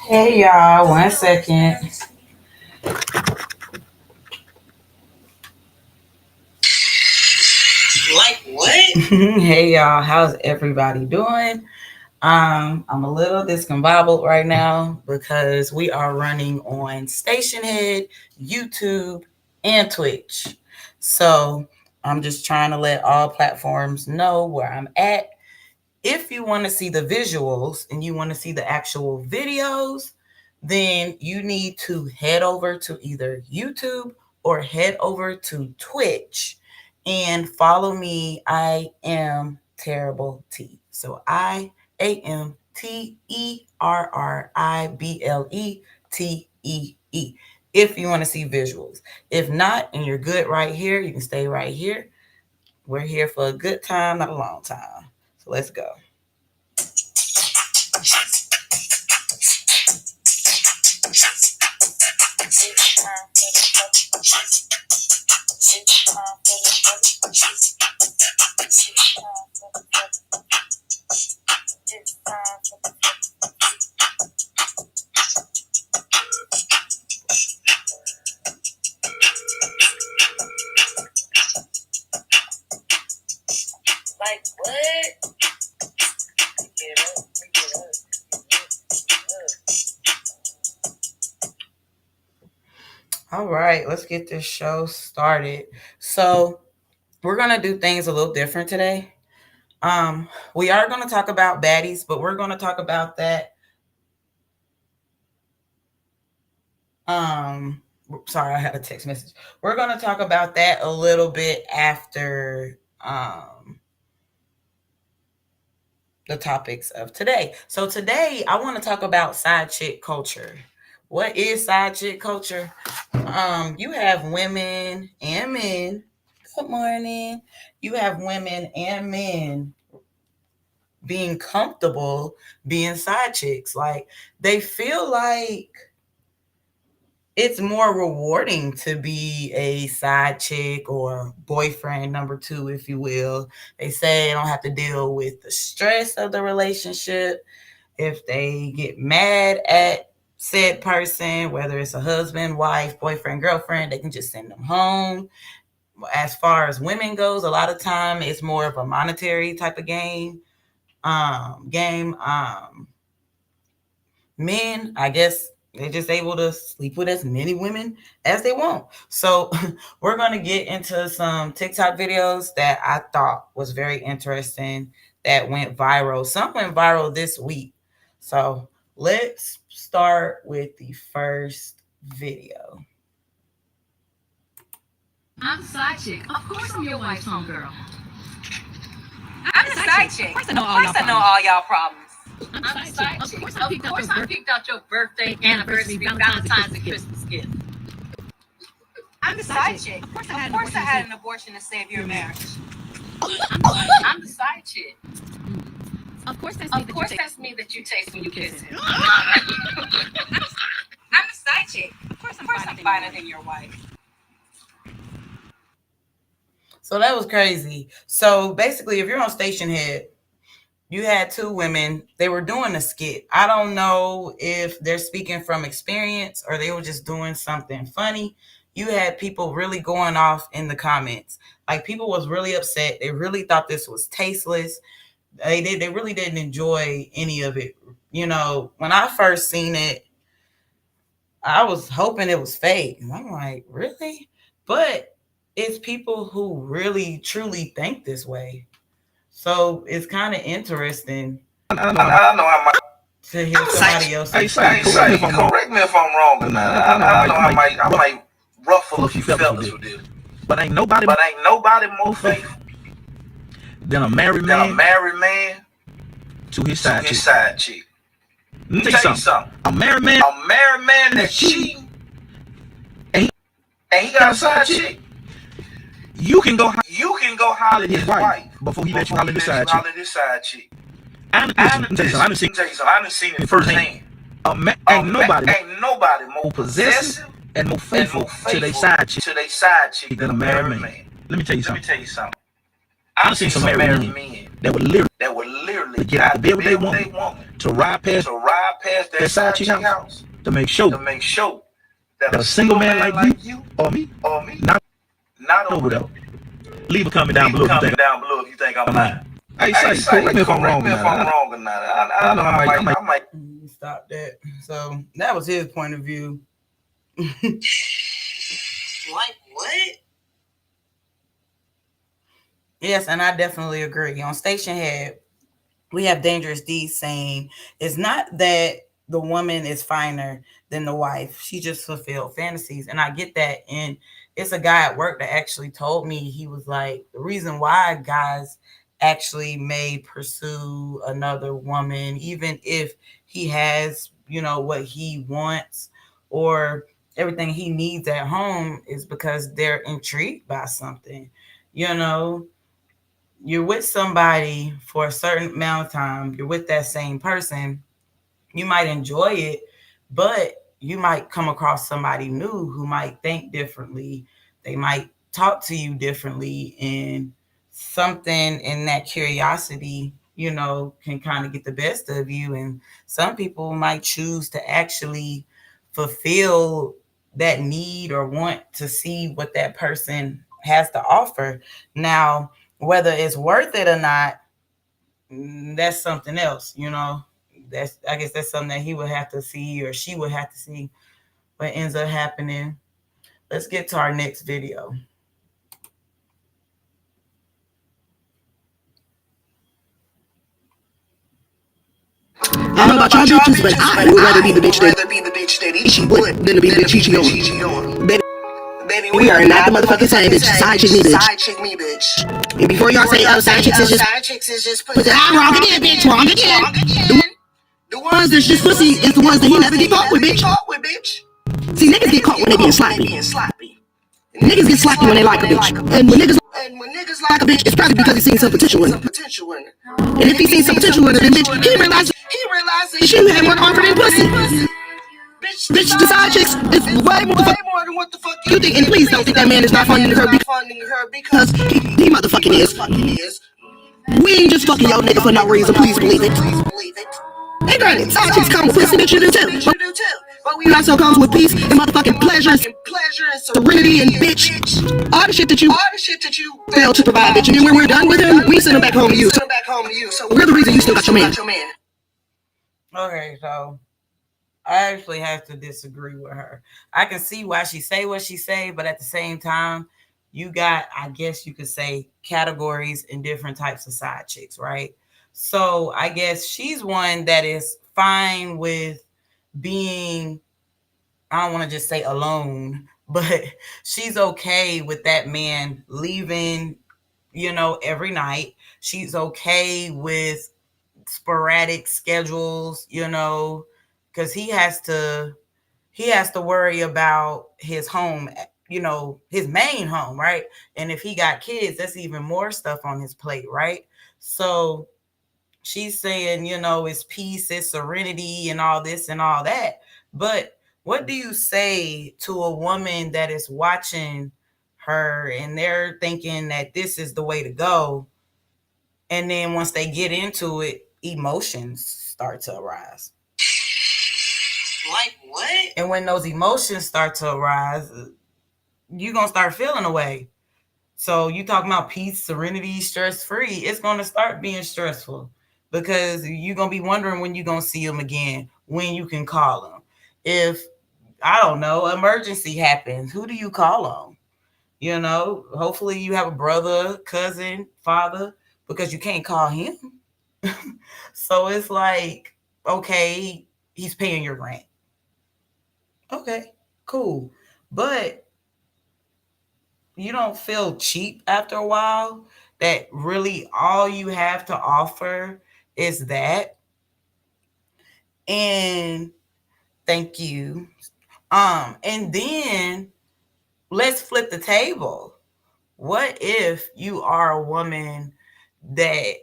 Hey y'all, 1 second. Like what? Hey y'all, how's everybody doing? I'm a little discombobulated right now because we are running on Stationhead, YouTube, and Twitch. So I'm just trying to let all platforms know where I'm at. If you want to see the visuals and you want to see the actual videos, then you need to head over to either YouTube or head over to Twitch and follow me. I am Terribletee. So IAMTERRIBLETEE. If you want to see visuals. If not, and you're good right here, you can stay right here. We're here for a good time, not a long time. So let's go. Like what? Get up. All right, let's get this show started. So we're gonna do things a little different today. We are gonna talk about baddies, but we're gonna talk about that. Sorry, I had a text message. We're gonna talk about that a little bit after the topics of today. So today I want to talk about side chick culture. What is side chick culture? You have women and men. Good morning. You have women and men being comfortable being side chicks. Like they feel like it's more rewarding to be a side chick or boyfriend number two, if you will. They say they don't have to deal with the stress of the relationship. If they get mad at said person, whether it's a husband, wife, boyfriend, girlfriend, they can just send them home. As far as women goes, a lot of time it's more of a monetary type of game. Men, I guess they're just able to sleep with as many women as they want. So we're going to get into some TikTok videos that I thought was very interesting that went viral. Some went viral this week. So let's start with the first video. I'm the side chick. Of course I'm your wife's homegirl. I'm the side chick. Of course I know all y'all problems. I'm the side chick. Of course I picked out your birthday, anniversary, Valentine's, and Christmas gift. I'm the side chick. Of course I had an abortion to save your marriage. I'm the side chick. Of course that's me that you taste when you kiss him. I'm the side chick. Of course I'm finer than your wife. So that was crazy. So basically, if you're on Stationhead, you had two women. They were doing a skit. I don't know if they're speaking from experience or they were just doing something funny. You had people really going off in the comments. Like people was really upset. They really thought this was tasteless. They really didn't enjoy any of it. You know, when I first seen it, I was hoping it was fake. And I'm like, really? But it's people who really truly think this way. So it's kind of interesting. I know I might to hear somebody else. Correct me if I'm wrong, man. I know I might ruffle a few feathers with this. But ain't nobody more faithful than a married man to his side chick. Let me tell you something. A married man that's cheating and he got a side chick. You can go holler at his wife before he let you holler at his side chick. I done seen it firsthand. Ain't nobody more possessive and more and faithful more to their faithful side chick to their side chick than than a a married married man. man. Let me tell you Let me something. tell you something. I've I've seen seen some some married married men men that would literally that would literally get get out the out the bed with their bed with their woman woman to ride past to ride past their that side side chick chick house house to make sure to make sure that that a a single single man man like you like you or me or me not not over over there. there. Leave a comment down Leave a below if you think comment down below if you think I'm I'm lying. lying. Hey, Hey, say, say, correct me if I'm correct wrong or me if not. I'm wrong or not. I I know know I might. Stop that. So that was his point of view. Like what? Yes, and I definitely agree. On Station Head, we have Dangerous D saying it's not that the woman is finer than the wife. She just fulfilled fantasies. And I get that. And it's a guy at work that actually told me, he was like, the reason why guys actually may pursue another woman, even if he has, what he wants or everything he needs at home, is because they're intrigued by something. You know, you're with somebody for a certain amount of time, you're with that same person, you might enjoy it, but you might come across somebody new who might think differently. They might talk to you differently, and something in that curiosity, can kind of get the best of you. And some people might choose to actually fulfill that need or want to see what that person has to offer. Now, whether it's worth it or not, that's something else. That's, I guess that's something that he would have to see, or she would have to see what ends up happening. Let's get to our next video. I don't know about y'all bitches, but I would rather be the bitch that she would than to be the bitch she on. Baby, we are not the motherfucking same bitch. Side chick me, bitch. Side chick me, bitch. And before y'all say, oh, side chicks is just pussy. Wrong again, bitch. Wrong again. The ones that's just pussy is the ones that he never get caught with, bitch. See, niggas get caught when they being sloppy. Niggas get sloppy when they like a bitch. And when niggas like a bitch, it's probably because he seen some potential in her. And if he seen some potential in her, then bitch, he realized that she had more to offer than pussy. Bitch, the side chicks is way more than what the fuck you think. And please don't think that man is not funding her because he motherfucking is. We ain't just fucking your nigga for no reason. Please believe it. Hey, granted, side chicks come with pussy, bitch, you do too. But we also comes with peace and motherfucking pleasure, serenity, and bitch, all the shit that you failed to provide, bitch. And then when we're done with him, we send him back home to you. So we're the reason you still got your man. Okay, so I actually have to disagree with her. I can see why she say what she say, but at the same time, you got, I guess you could say, categories and different types of side chicks, right? So I guess she's one that is fine with being, I don't want to just say alone, but she's okay with that man leaving, every night. She's okay with sporadic schedules, because he has to worry about his home, his main home, right? And if he got kids, that's even more stuff on his plate, right? So she's saying, it's peace, it's serenity, and all this and all that. But what do you say to a woman that is watching her and they're thinking that this is the way to go? And then once they get into it, emotions start to arise. Like what? And when those emotions start to arise, you're going to start feeling away. So you talking about peace, serenity, stress free, it's going to start being stressful because you're going to be wondering when you're going to see them again, when you can call them. If, I don't know, emergency happens, who do you call on? Hopefully you have a brother, cousin, father, because you can't call him. So it's like, okay, he's paying your rent. Okay, cool. But you don't feel cheap after a while, that really all you have to offer is that. And thank you. And then let's flip the table. What if you are a woman that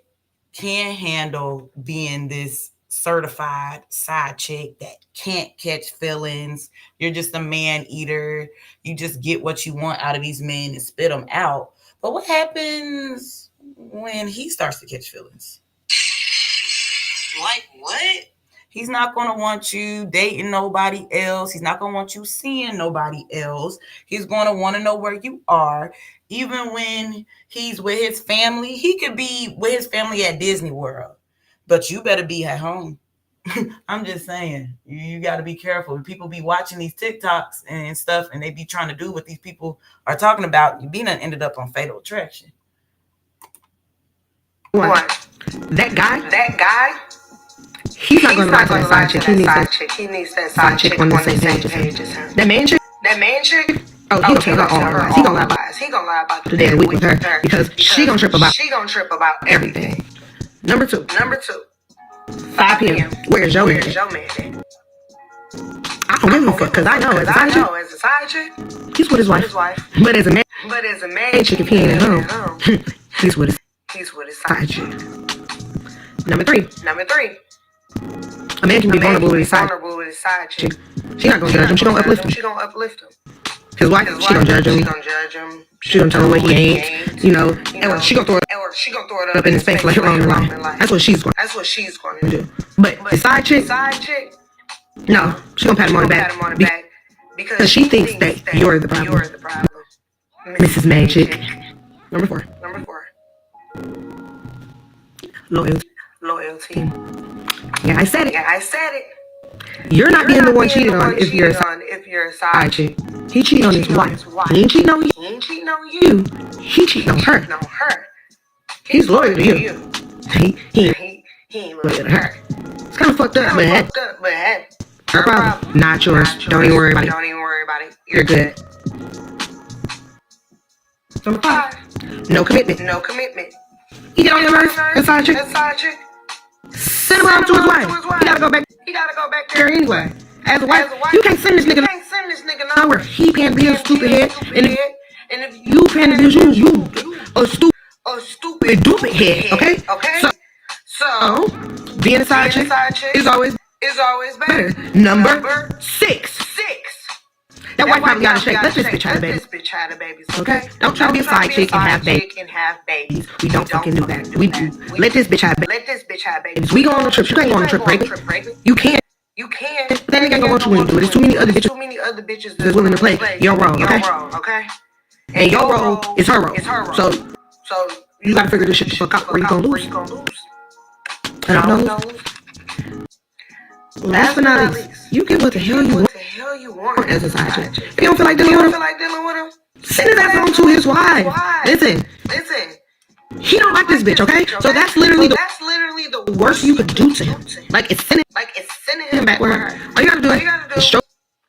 can handle being this certified side chick that can't catch feelings. You're just a man eater. You just get what you want out of these men and spit them out. But what happens when he starts to catch feelings? Like what? He's not going to want you dating nobody else. He's not going to want you seeing nobody else. He's going to want to know where you are. Even when he's with his family, he could be with his family at Disney World, but you better be at home. I'm just saying, you got to be careful. People be watching these TikToks and stuff, and they be trying to do what these people are talking about. You be ended up on Fatal Attraction. What? That guy? He's not going to lie to that side chick. He needs that side chick on the same page as her. That man chick? Oh, he gonna tell her all her lies. He gonna lie about the day of the week with her because she gonna trip about everything. Number two. 5 p.m. Where's your man? I don't give no fuck because I know as a side chick, he's with his wife. But as a man chick, if he ain't at home, he's with his side chick. Number three. A man can be vulnerable with his side chick. She not gonna judge him. She gonna uplift him. His wife, she gonna judge him. She gonna tell him what he ain't. You know, and she gonna throw it up in his face like you're wrong in life. That's what she's gonna do. But his side chick, no, she gonna pat him on the back because she thinks that you're the problem. Mrs. Magic. Number 4. Loyalty. Yeah, I said it. You're not being the one cheated on if you're a side chick. He cheated on his wife. He ain't cheating on you. He cheating on her. He's loyal to you. He ain't loyal to her. It's kind of fucked up, but hey, her problem, not yours. Don't even worry about it. You're good. Number 5. No commitment. He get on your nerves, that side chick. Send him out to his wife. He gotta go back there anyway. As a wife, you can't send this nigga nowhere. He paying bills, stupid head. And if you paying the bills, you a stupid dupid head. Okay? So being a side chick is always better. Number 6. That wife probably got a shake. Let this bitch have the babies. Okay? Don't try to be a side chick and have babies. We don't fucking do that. We do. Let this bitch have babies. We go on a trip. You can't go on a trip pregnant. You can't. That nigga ain't gonna want you when you do it. There's too many other bitches that's willing to play your role, okay? And your role is her role. So you gotta figure this shit the fuck out or you gonna lose. And I know. Last but not least, you get what the hell you want as a side chick. If you don't feel like dealing with him, send his ass on to his wife. Listen. He don't like this bitch, okay? So that's literally the worst you could do to him. Like it's sending him back with her. All you gotta do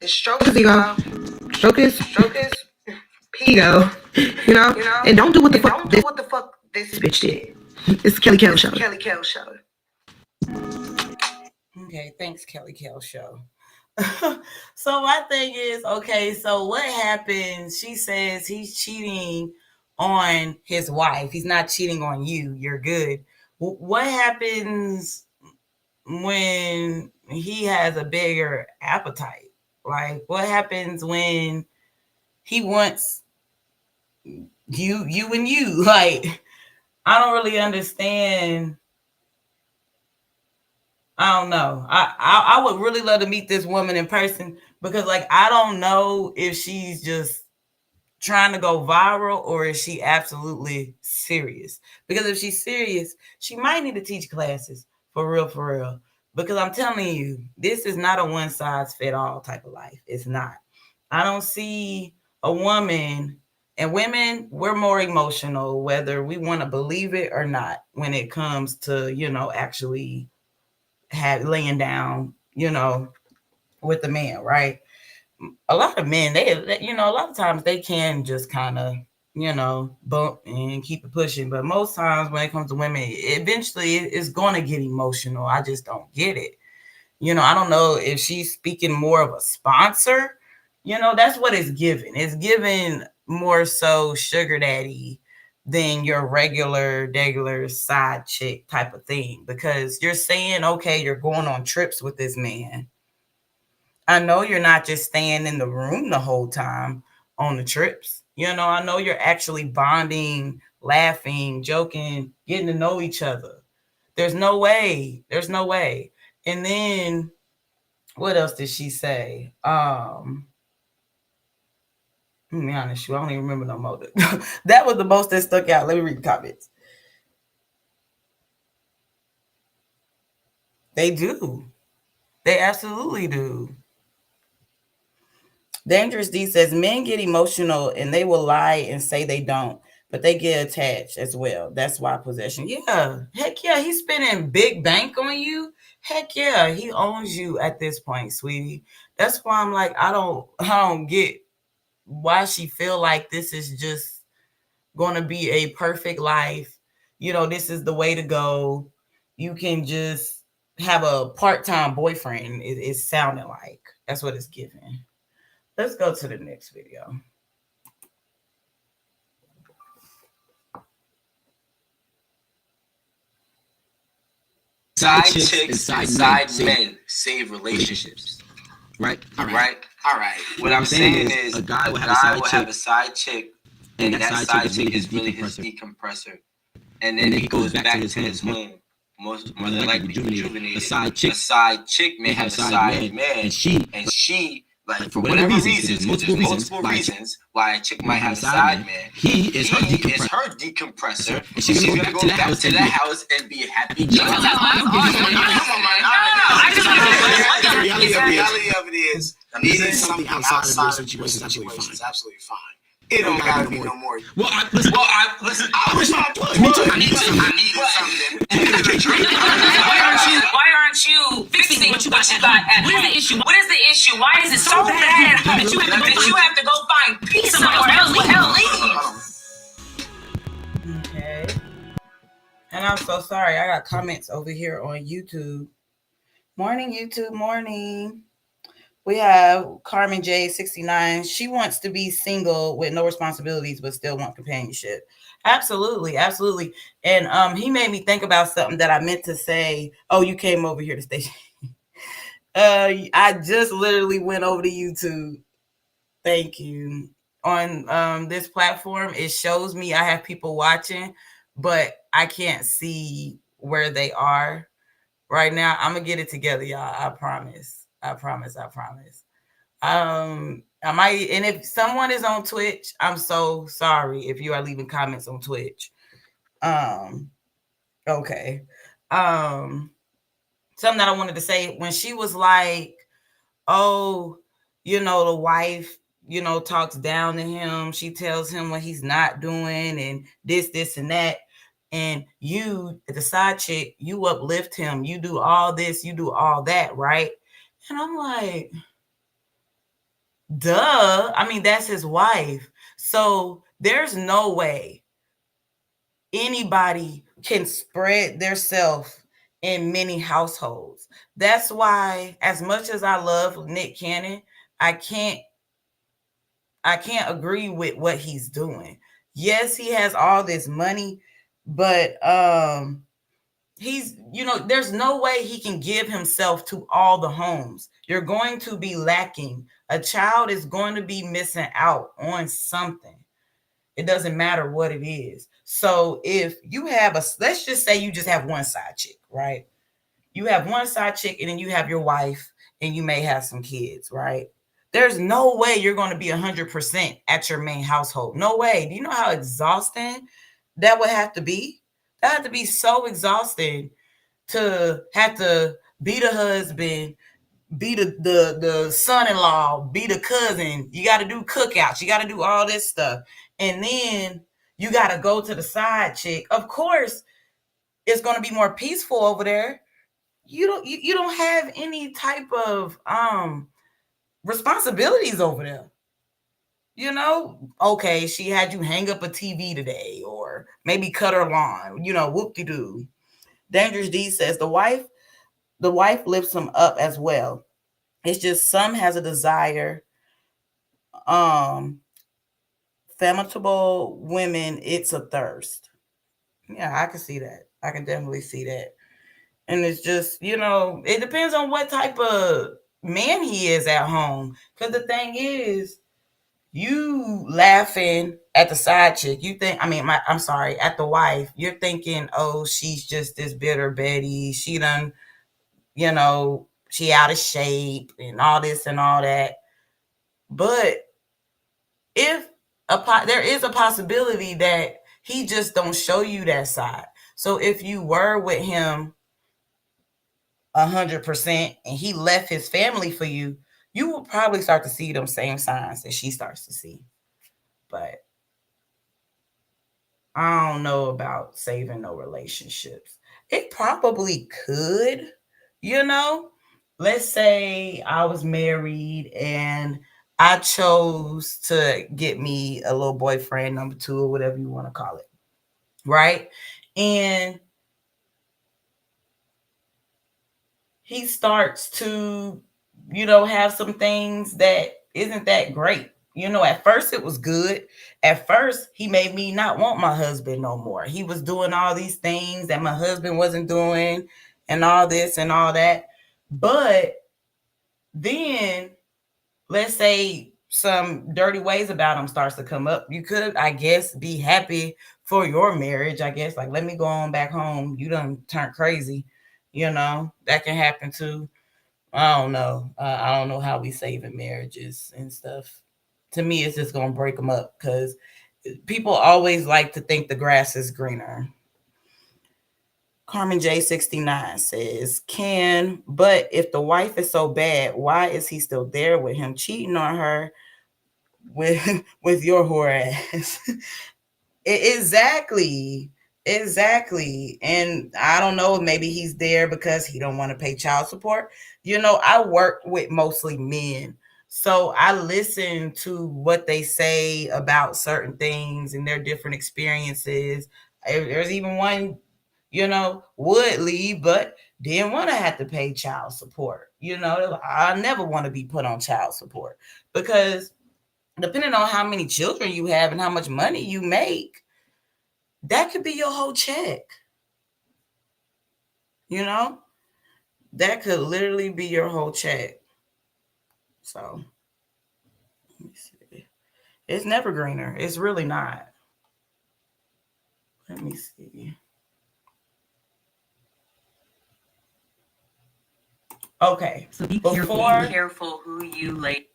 is stroke his ego, stroke his ego, you know, and don't do what the fuck this bitch did. It's the Kelly Kell show. Okay, thanks, Kelly Kell show. So my thing is, okay, so what happens? She says he's cheating on his wife. He's not cheating on you. You're good. What happens when he has a bigger appetite? Like, what happens when he wants you and you? Like, I don't really understand. I don't know. I would really love to meet this woman in person because, like, I don't know if she's just trying to go viral or is she absolutely serious? Because if she's serious, she might need to teach classes for real. Because I'm telling you, this is not a one size fit all type of life. It's not. I don't see a woman, and women, we're more emotional, whether we want to believe it or not, when it comes to, actually laying down, with the man, right? A lot of men, they a lot of times they can just kind of, bump and keep it pushing. But most times when it comes to women, eventually it's going to get emotional. I just don't get it. I don't know if she's speaking more of a sponsor. That's what it's given. It's given more so sugar daddy than your regular side chick type of thing, because you're saying, okay, you're going on trips with this man. I know you're not just staying in the room the whole time on the trips. I know you're actually bonding, laughing, joking, getting to know each other. There's no way. There's no way. And then what else did she say? Let me be honest, you I don't even remember no more. That was the most that stuck out. Let me read the comments. They do. They absolutely do. Dangerous D says men get emotional and they will lie and say they don't, but they get attached as well. That's why possession. Yeah, heck yeah, he's spending big bank on you. Heck yeah, he owns you at this point, sweetie. That's why I'm like, I don't get why she feel like this is just going to be a perfect life. This is the way to go. You can just have a part-time boyfriend. It's sounding like that's what it's giving. Let's go to the next video. Side chicks and side men save relationships. Right? All right. What I'm saying is a guy will have a side chick, and that side chick is really his decompressor. And then he goes back to his home. Most than likely rejuvenated. A side chick may have a side man, and she like for whatever reasons, there's multiple reasons why a chick might have a side man. He is her decompressor, and she's gonna go back to the house and be a happy. The reality of it is, needing something outside of your situation is absolutely fine. It don't gotta be no more. Well, listen. I was not plug. Me too. I need something. Why aren't you fixing what you got at home? What is the issue? Why is it so bad that you have to go find peace somewhere else? What hell, leave? Okay. And I'm so sorry. I got comments over here on YouTube. Morning, YouTube. Morning. We have Carmen J69. She wants to be single with no responsibilities, but still want companionship. Absolutely, absolutely. And he made me think about something that I meant to say. Oh, you came over here to station. I just literally went over to YouTube. Thank you. On this platform, it shows me I have people watching, but I can't see where they are right now. I'm gonna get it together, y'all. I promise. I promise. I might, and if someone is on Twitch, I'm so sorry if you are leaving comments on Twitch. Okay. Something that I wanted to say, when she was like, oh, the wife, talks down to him. She tells him what he's not doing and this and that. And you, the side chick, you uplift him. You do all this, you do all that, right? And I'm like, duh. I mean, that's his wife. So there's no way anybody can spread their self in many households. That's why, as much as I love Nick Cannon, I can't agree with what he's doing. Yes, he has all this money, but he's, there's no way he can give himself to all the homes. You're going to be lacking. A child is going to be missing out on something. It doesn't matter what it is. So if you have let's just say you just have one side chick, right? You have one side chick and then you have your wife and you may have some kids, right? There's no way you're going to be 100% at your main household. No way. Do you know how exhausting that would have to be? That had to be so exhausting to have to be the husband, be the son-in-law, be the cousin. You got to do cookouts. You got to do all this stuff. And then you got to go to the side chick. Of course, it's going to be more peaceful over there. You don't have any type of responsibilities over there. Okay, she had you hang up a TV today or maybe cut her lawn, whoop-de-doo. Dangerous D says the wife lifts him up as well. It's just some has a desire femitable women, it's a thirst. Yeah, I can see that. I can definitely see that. And it's just, it depends on what type of man he is at home. Because the thing is, you laughing at the side chick. You think, I'm sorry, at the wife. You're thinking, oh, she's just this bitter Betty. She done, she out of shape and all this and all that. But if there is a possibility that he just don't show you that side. So if you were with him 100% and he left his family for you, you will probably start to see them same signs that she starts to see. But I don't know about saving no relationships. It probably could, you know. Let's say I was married and I chose to get me a little boyfriend, number two, or whatever you want to call it. Right? And he starts to, have some things that isn't that great. At first it was good. At first, he made me not want my husband no more. He was doing all these things that my husband wasn't doing and all this and all that. But then, let's say some dirty ways about him starts to come up. You could, I guess, be happy for your marriage. I guess, like, let me go on back home. You done turned crazy. That can happen too. I don't know. I don't know how we saving marriages and stuff. To me, it's just gonna break them up because people always like to think the grass is greener. Carmen J69 says, but if the wife is so bad, why is he still there with him cheating on her with with your whore ass? Exactly. Exactly. And I don't know, maybe he's there because he don't want to pay child support. I work with mostly men. So I listen to what they say about certain things and their different experiences. There's even one, would leave, but didn't want to have to pay child support. I never want to be put on child support because depending on how many children you have and how much money you make, that could be your whole check. You know, that could literally be your whole check. So, let me see. It's never greener. It's really not. Let me see. Okay. So be careful who you lay.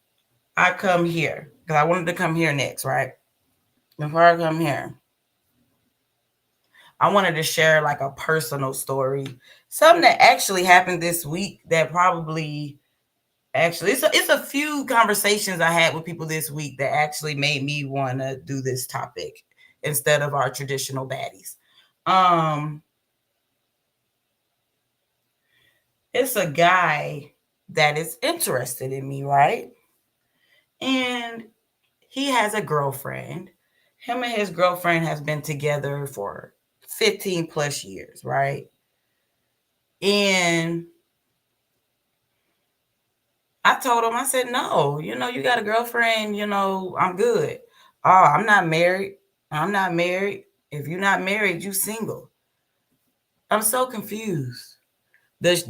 I come here because I wanted to come here next, right? Before I come here, I wanted to share like a personal story, something that actually happened this week that probably it's a few conversations I had with people this week that actually made me want to do this topic instead of our traditional baddies. It's a guy that is interested in me, right? And he has a girlfriend. Him and his girlfriend has been together for 15 plus years, right? And I told him, I said, no, you got a girlfriend, I'm good. Oh, I'm not married. I'm not married. If you're not married, you single. I'm so confused. Does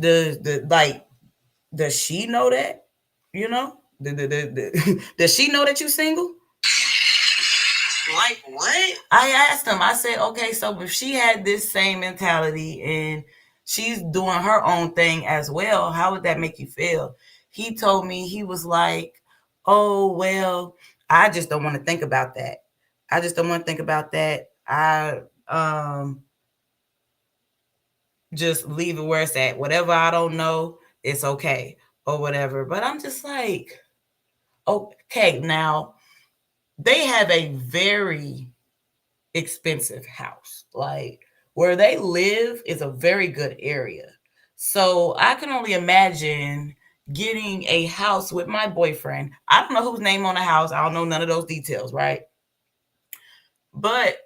she know that? Does she know that you single? Like what? I asked him, I said, okay, so if she had this same mentality and she's doing her own thing as well, how would that make you feel? He told me, he was like, oh, well, I just don't want to think about that. I just don't want to think about that. I just leave it where it's at. Whatever I don't know, it's okay or whatever. But I'm just like, okay, now they have a very expensive house. Like where they live is a very good area. So I can only imagine getting a house with my boyfriend. I don't know whose name on the house. I don't know none of those details, right? But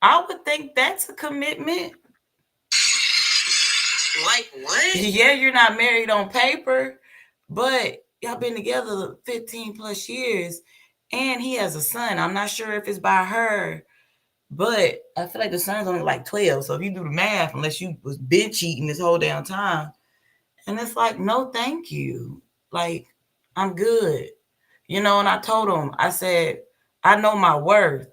I would think that's a commitment. Like what? Yeah, you're not married on paper, but y'all been together 15 plus years and he has a son. I'm not sure if it's by her, but I feel like the son's only like 12. So if you do the math, unless you was been cheating this whole damn time, and it's like, no, thank you. Like, I'm good. You know, and I told him, I said, I know my worth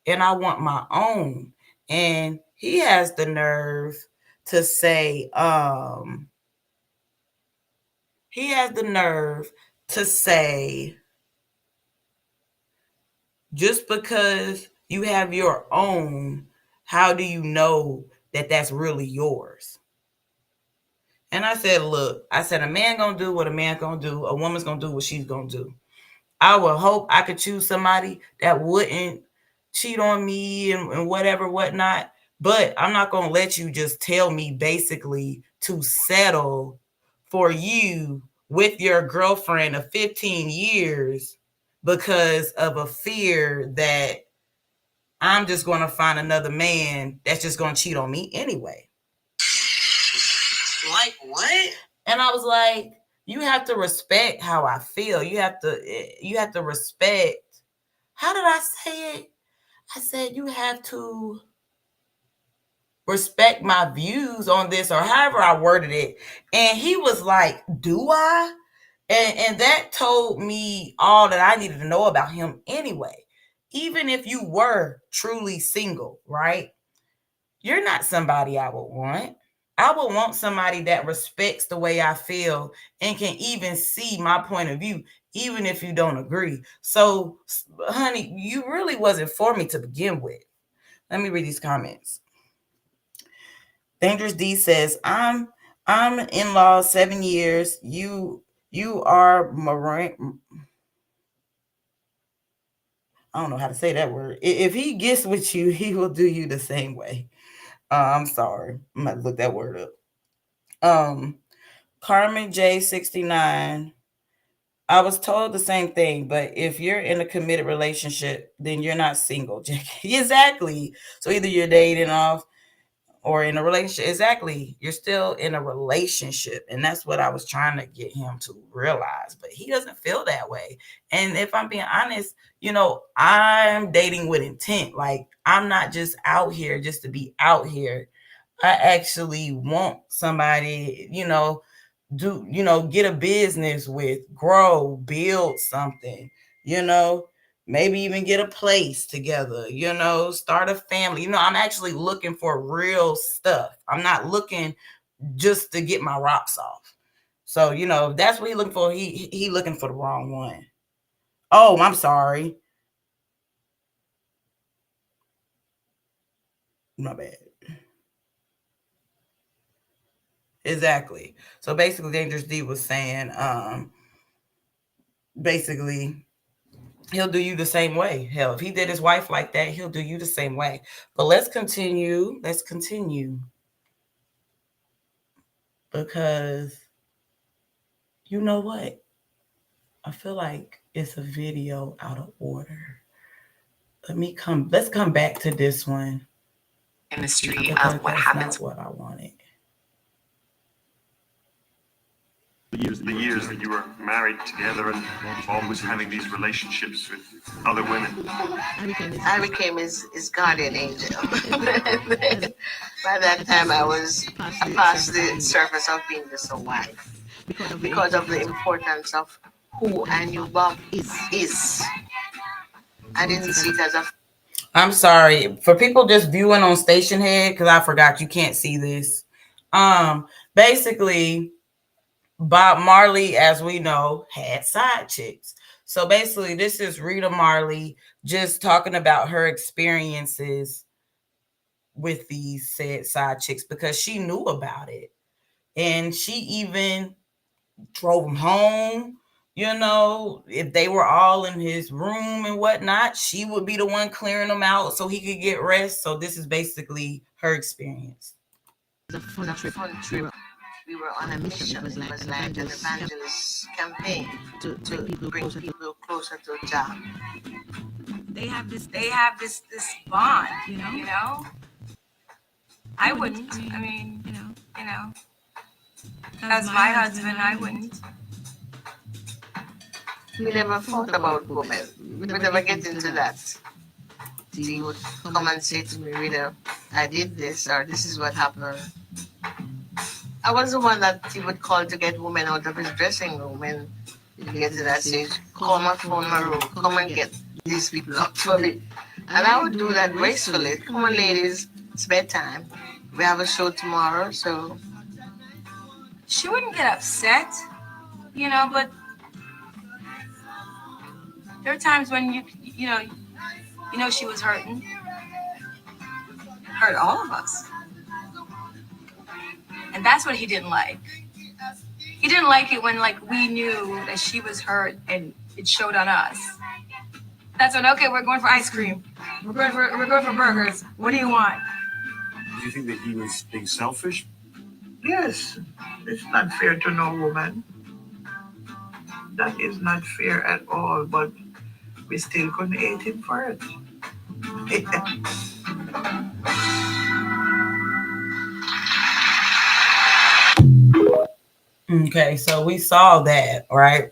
and I want my own. And he has the nerve to say, he has the nerve to say, just because you have your own, how do you know that that's really yours? And I said, look, I said, a man gonna do what a man gonna do. A woman's gonna do what she's gonna do. I would hope I could choose somebody that wouldn't cheat on me and whatever, whatnot. But I'm not gonna let you just tell me basically to settle for you with your girlfriend of 15 years because of a fear that I'm just gonna find another man that's just gonna cheat on me anyway. Like what? And I was like, you have to respect how I feel. You have to respect. How did I say it? I said you have to respect my views on this, or however I worded it. And he was like, do I? And that told me all that I needed to know about him anyway. Even if you were truly single, right? You're not somebody I would want. I would want somebody that respects the way I feel and can even see my point of view, even if you don't agree. So, honey, you really wasn't for me to begin with. Let me read these comments. Dangerous D says, I'm in-law 7 years. You are Moran. I don't know how to say that word. If he gets with you, he will do you the same way. I'm sorry. I'm gonna look that word up. Carmen J69. I was told the same thing, but if you're in a committed relationship, then you're not single. Exactly. So either you're dating off or in a relationship. Exactly. You're still in a relationship. And that's what I was trying to get him to realize. But he doesn't feel that way. And if I'm being honest, I'm dating with intent. Like, I'm not just out here just to be out here. I actually want somebody, get a business with, grow, build something, you know, maybe even get a place together, start a family. I'm actually looking for real stuff. I'm not looking just to get my rocks off. So, that's what he's looking for. He looking for the wrong one. Oh, I'm sorry. My bad. Exactly. So basically Dangerous D was saying, basically he'll do you the same way. Hell, if he did his wife like that, he'll do you the same way. But let's continue. Because you know what? I feel like it's a video out of order. Let's come back to this one. Industry of what happens. Not what I wanted. The years that you were married together and always having these relationships with other women. I became his guardian angel. By that time, I was past the surface of being just a wife because of the importance of who I knew Bob is. I didn't see it as a. I'm sorry for people just viewing on Station Head, because I forgot you can't see this. Basically, Bob Marley, as we know, had side chicks. So basically, this is Rita Marley just talking about her experiences with these said side chicks because she knew about it. And she even drove them home. If they were all in his room and whatnot, she would be the one clearing them out so he could get rest. So this is basically her experience. It was a fun trip. We were on a mission. It was like an evangelist campaign to bring people closer to God. They have this bond, you know. I wouldn't. I mean, as my husband, I wouldn't. we never thought about women. We never get into that. He would come and say to me, Rita, I did this, or this is what happened. I was the one that he would call to get women out of his dressing room, and you get to that stage, call my phone, my room, come and get these people up for me. And I would do that gracefully. Come on, ladies, it's bedtime. We have a show tomorrow, so she wouldn't get upset, but there are times when she was hurting, hurt all of us, and that's what he didn't like. He didn't like it when we knew that she was hurt and it showed on us. That's when, okay, we're going for ice cream. We're going for burgers. What do you want? Do you think that he was being selfish? Yes, it's not fair to no woman. That is not fair at all, but we still couldn't hate him for it. Okay, so we saw that, right?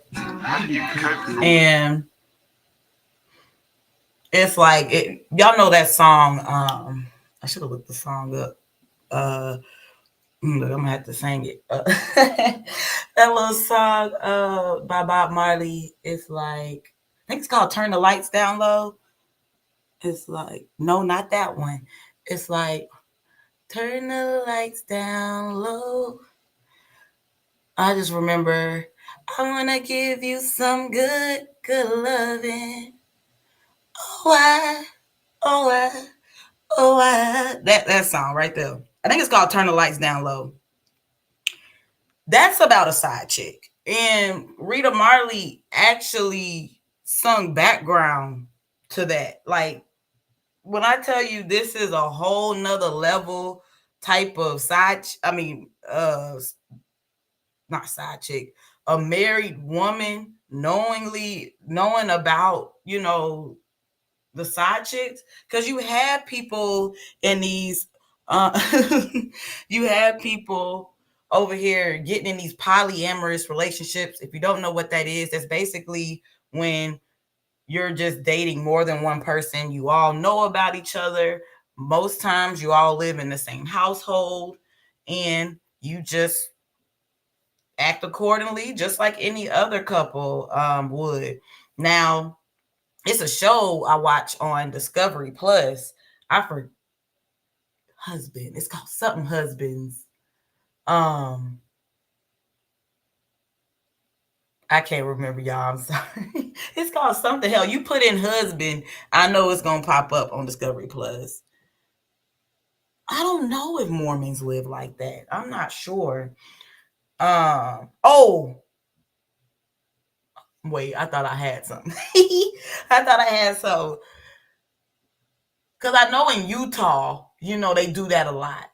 And it's like y'all know that song. I should have looked the song up. Look, I'm gonna have to sing it. That little song by Bob Marley. It's like, I think it's called "Turn the Lights Down Low." It's like, no, not that one. It's like, turn the lights down low. I just remember, I wanna give you some good loving. Oh I, oh I, oh I. That song right there. I think it's called "Turn the Lights Down Low." That's about a side chick, and Rita Marley actually sung background to that. Like, when I tell you this is a whole nother level type of not side chick, a married woman knowing about, the side chicks, because you have people in these uh you have people over here getting in these polyamorous relationships. If you don't know what that is, that's basically when you're just dating more than one person. You all know about each other. Most times you all live in the same household, and you just act accordingly, just like any other couple would. Now, it's a show I watch on Discovery Plus. I for husband. It's called something husbands. Um, I can't remember, y'all. I'm sorry. It's called something. Hell, you put in husband, I know it's gonna pop up on Discovery Plus. I don't know if Mormons live like that. I'm not sure. Oh, wait, I thought I had something. I thought I had some. Because I know in Utah, they do that a lot.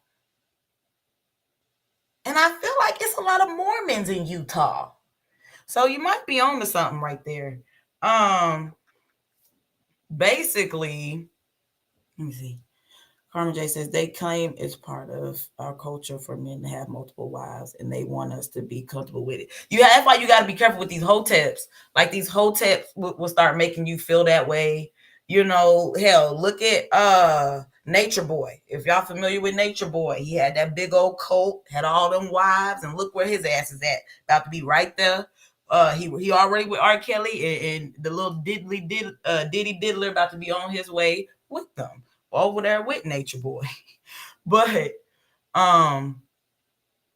And I feel like it's a lot of Mormons in Utah. So you might be on to something right there. Basically, let me see. Carmen J says they claim it's part of our culture for men to have multiple wives, and they want us to be comfortable with it. That's why you got to be careful with these hoteps. Like, these hoteps will start making you feel that way. Hell, look at Nature Boy. If y'all familiar with Nature Boy, he had that big old coat, had all them wives, and look where his ass is at. About to be right there. He already with R. Kelly, and the little Diddy Diddler about to be on his way with them over there with Nature Boy. But I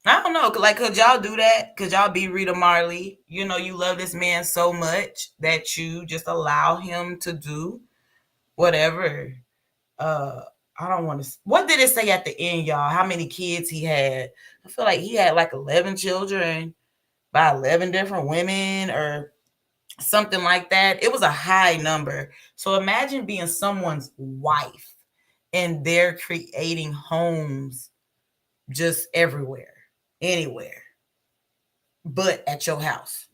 don't know, like, could y'all do that? Could y'all be Rita Marley? You love this man so much that you just allow him to do whatever. uh I don't want to. What did it say at the end, y'all? How many kids he had? I feel like he had like 11 children by 11 different women or something like that. It was a high number. So imagine being someone's wife and they're creating homes just everywhere, anywhere, but at your house.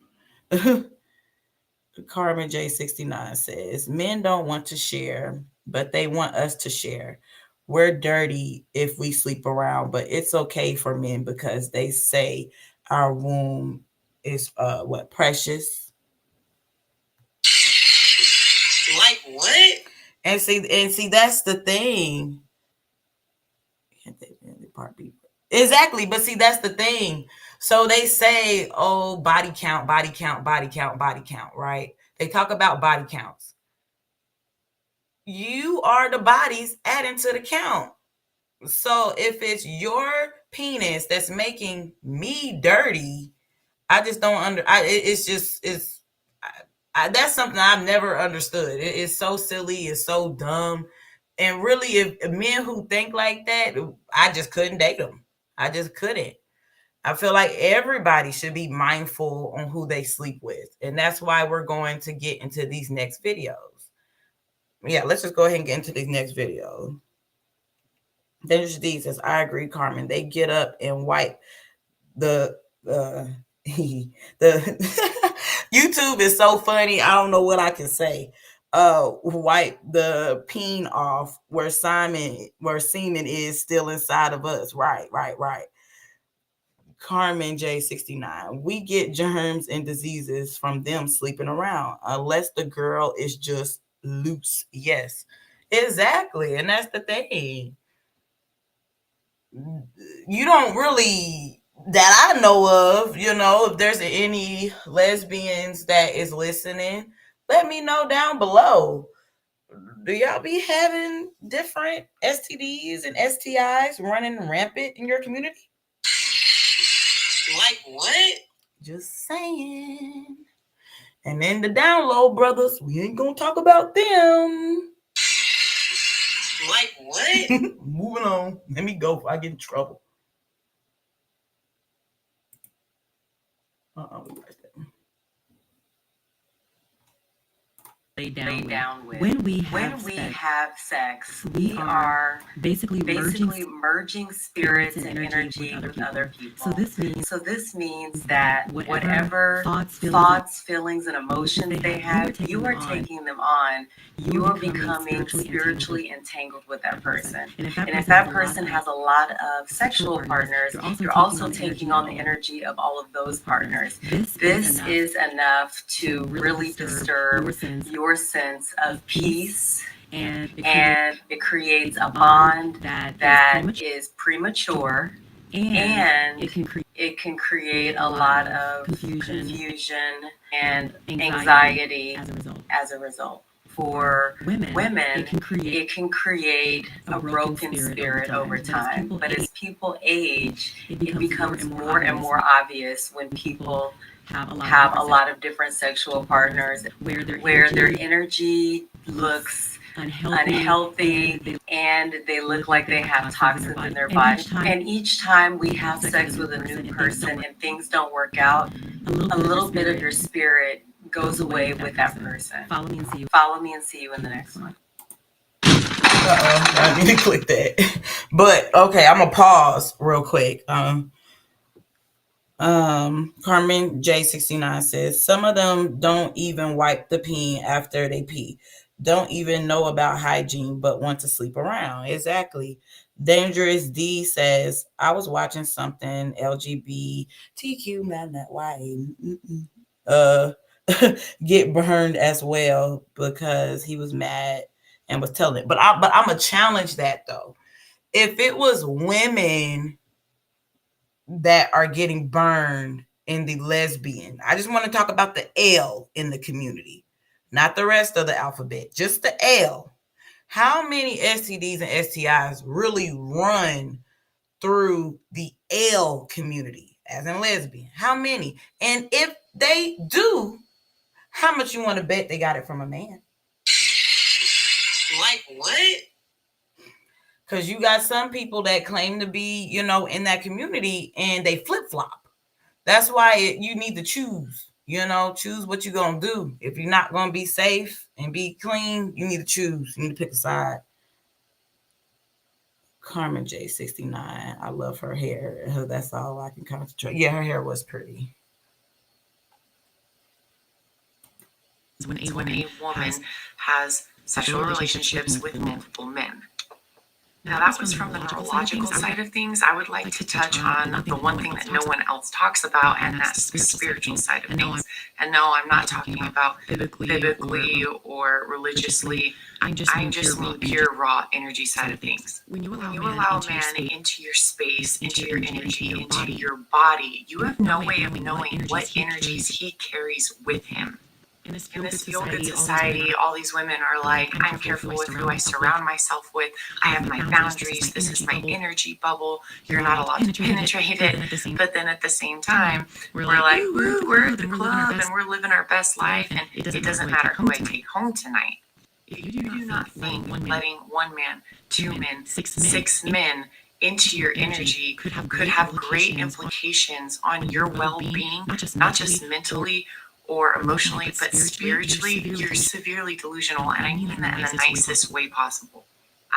Carmen J69 says, men don't want to share, but they want us to share. We're dirty if we sleep around, but it's okay for men because they say our womb is what, precious. Like what? And see, that's the thing. Part B. Exactly, but see, that's the thing. So they say, oh, body count, body count, body count, body count, right? They talk about body counts. You are the bodies adding to the count. So if it's your penis that's making me dirty, I just don't that's something I've never understood. It's so silly. It's so dumb. And really, if men who think like that, I just couldn't date them. I just couldn't. I feel like everybody should be mindful on who they sleep with. And that's why we're going to get into these next videos. Yeah, let's just go ahead and get into these next videos. Dangerous D says, I agree, Carmen. They get up and wipe the the YouTube is so funny. I don't know what I can say. Wipe the peen off where semen is still inside of us. Right. Carmen J69. We get germs and diseases from them sleeping around, unless the girl is just loose. Yes, exactly. And that's the thing. You don't really, that I know of, if there's any lesbians that is listening, let me know down below. Do y'all be having different STDs and STIs running rampant in your community? Like what? Just saying. And then the download brothers, we ain't gonna talk about them. Like what? Moving on. Let me go before I get in trouble. Lay down with. When we have sex, we are basically merging spirits and energy with other people. So this means that whatever thoughts, feelings, and emotions they have, you are taking them on. You are becoming spiritually entangled with that person. And if that person has a lot of sexual partners, you're also taking on the energy of all of those partners. This is enough to really disturb your sense of peace, and it creates a bond that is premature, and it can create a lot of confusion and anxiety as a result. For women, it can create a broken spirit over time. But as people age, it becomes more and more obvious when people have a lot of different sexual partners where their energy looks unhealthy and they look like they have toxins in their body. And each time we have sex with a new person and things don't work out, a little bit of your spirit goes away with that person. Follow me and see you in the next one. I need to click that. But okay, I'm gonna pause real quick. Carmen J69 says some of them don't even wipe the pee after they pee. Don't even know about hygiene, but want to sleep around. Exactly. Dangerous D says, I was watching something LGBTQ, man, that get burned as well because he was mad and was telling it. But I'm gonna challenge that though. If it was women that are getting burned in the lesbian, I just want to talk about the L in the community, not the rest of the alphabet, just the L. How many STDs and STIs really run through the L community, as in lesbian? How many? And if they do, how much you want to bet they got it from a man? Like what? Because you got some people that claim to be, in that community and they flip-flop. That's why you need to choose, choose what you're going to do. If you're not going to be safe and be clean, you need to choose. You need to pick a side. Carmen J69, I love her hair. That's all I can concentrate. Yeah, her hair was pretty. When a woman has sexual relationships with multiple men. Now, that was from the neurological side of things. I would like to touch on the one thing that no one else talks about, and that's the spiritual side of things. And no, I'm not talking about biblically or religiously. I just mean pure raw energy side of things. When you allow man into your space, into your energy, into your body, you have no way of knowing what energies he carries with him. In this feel-good society, all these women are like, I'm careful with who I surround myself with. I have my boundaries. This is my energy bubble. You're not allowed to penetrate it. But then at the same time, we're like, woo, we're at the club and we're living our best life. And it doesn't matter who I take home tonight. You do not think letting one man, two men, six men into your energy could have great implications on your well-being, not just mentally or emotionally, but spiritually. You're severely delusional, and I mean that in the nicest way possible.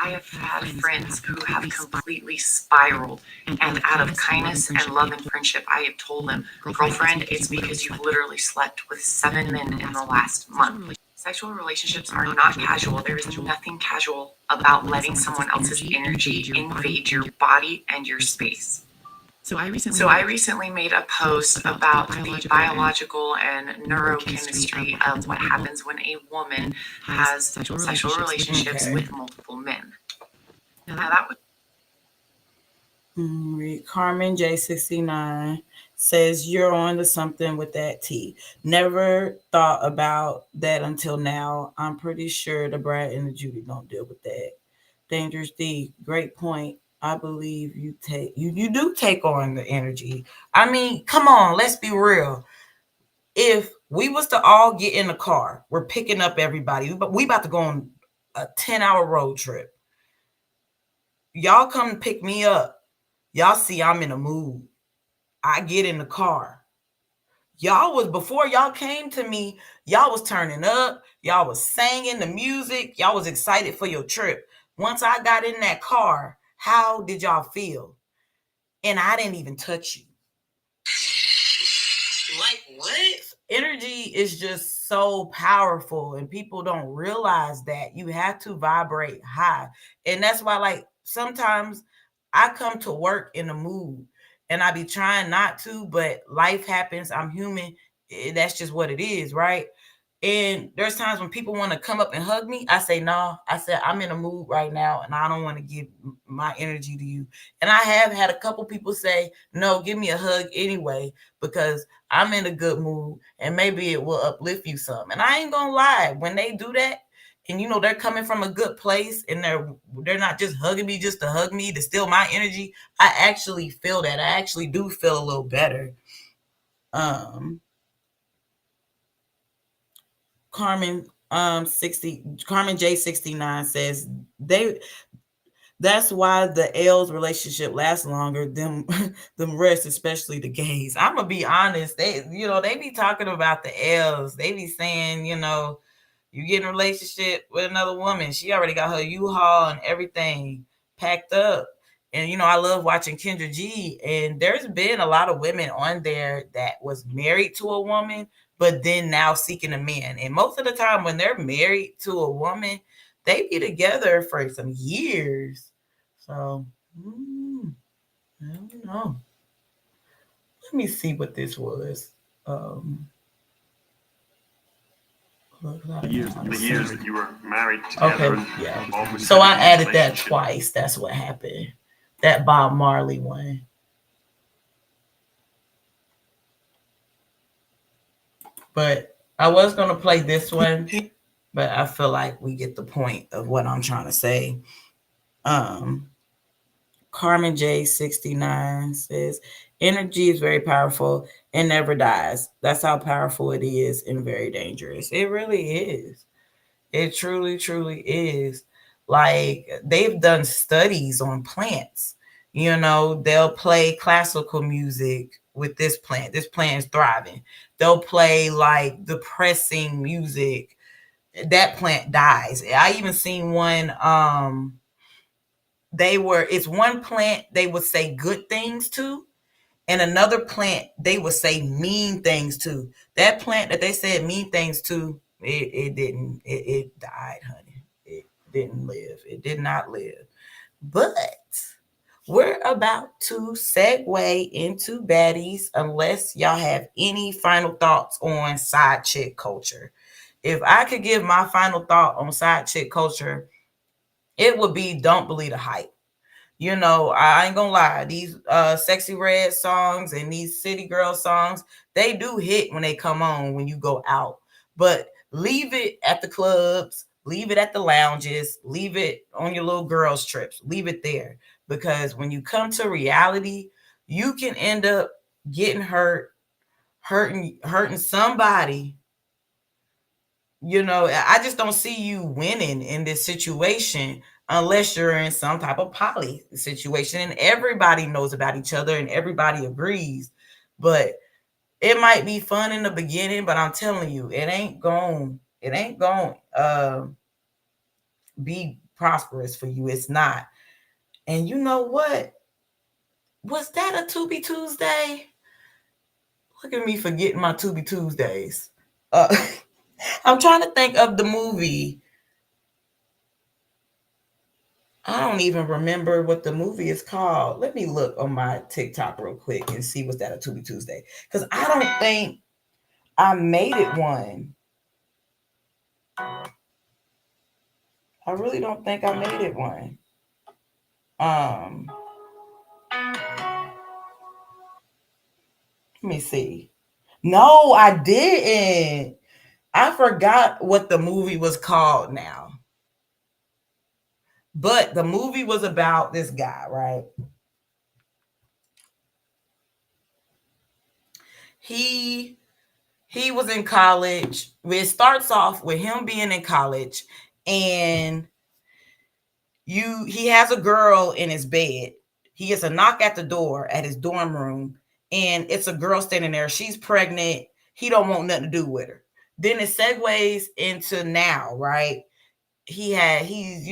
I have had friends who have completely spiraled, and out of kindness and love and friendship, I have told them, girlfriend, it's because you've literally slept with 7 men in the last month. Sexual relationships are not casual. There is nothing casual about letting someone else's energy invade your body and your space. So I recently made a post about the biological and neurochemistry of what happens when a woman has sexual relationships with multiple men. Now that would Carmen J69 says you're on to something with that T. Never thought about that until now. I'm pretty sure the Brad and the Judy don't deal with that. Dangerous D, great point. I believe you do take on the energy. I mean, come on, let's be real. If we was to all get in the car, we're picking up everybody, but we about to go on a 10-hour road trip. Y'all come pick me up. Y'all see I'm in a mood. I get in the car. Y'all was, before y'all came to me, y'all was turning up. Y'all was singing the music. Y'all was excited for your trip. Once I got in that car, how did y'all feel? And I didn't even touch you. Like, what? Energy is just so powerful, and people don't realize that you have to vibrate high. And that's why, like, sometimes I come to work in a mood and I be trying not to, but life happens. I'm human. That's just what it is, right? And there's times when people want to come up and hug me. I say, no. I said, I'm in a mood right now and I don't want to give my energy to you. And I have had a couple people say, no, give me a hug anyway, because I'm in a good mood and maybe it will uplift you some. And I ain't going to lie. When they do that, and you know they're coming from a good place and they're not just hugging me just to hug me, to steal my energy, I actually feel that. I actually do feel a little better. Carmen Carmen J69 says that's why the L's relationship lasts longer than the rest, especially the gays. I'm gonna be honest. They be talking about the L's. They be saying, you get in a relationship with another woman, she already got her U-Haul and everything packed up. And I love watching Kendra G, and there's been a lot of women on there that was married to a woman, but then now seeking a man. And most of the time when they're married to a woman, they be together for some years. So, I don't know. Let me see what this was. The years that you were married together. Okay, yeah. So I added that twice. That's what happened. That Bob Marley one. But I was going to play this one, but I feel like we get the point of what I'm trying to say. Carmen J69 says, energy is very powerful and never dies. That's how powerful it is, and very dangerous. It really is. It truly, truly is. Like, they've done studies on plants. They'll play classical music with this plant. This plant is thriving. They'll play like depressing music. That plant dies. I even seen one, it's one plant they would say good things to, and another plant they would say mean things to. That plant that they said mean things to, it didn't, it died, honey. It didn't live. It did not live. But we're about to segue into baddies unless y'all have any final thoughts on side chick culture. If I could give my final thought on side chick culture, it would be don't believe the hype. You know, I ain't gonna lie, these Sexy Red songs and these City Girl songs, they do hit when they come on when you go out. But leave it at the clubs, leave it at the lounges, leave it on your little girls' trips, leave it there. Because when you come to reality, you can end up getting hurt, hurting somebody. You know, I just don't see you winning in this situation unless you're in some type of poly situation and everybody knows about each other and everybody agrees. But it might be fun in the beginning, but I'm telling you, it ain't going be prosperous for you. It's not. And you know what? Was that a Tubi Tuesday? Look at me forgetting my Tubi Tuesdays. Uh, I'm trying to think of the movie. I don't even remember what the movie is called. Let me look on my TikTok real quick and see what's that a Tubi Tuesday. Because I don't think I made it one. I really don't think I made it one. Um, Let me see. No, I didn't. I forgot what the movie was called now. But the movie was about this guy, right? He he was in college. It starts off with him being in college and he has a girl in his bed. He gets a knock at the door at his dorm room, and it's a girl standing there. She's pregnant. He don't want nothing to do with her. Then it segues into now, right? He's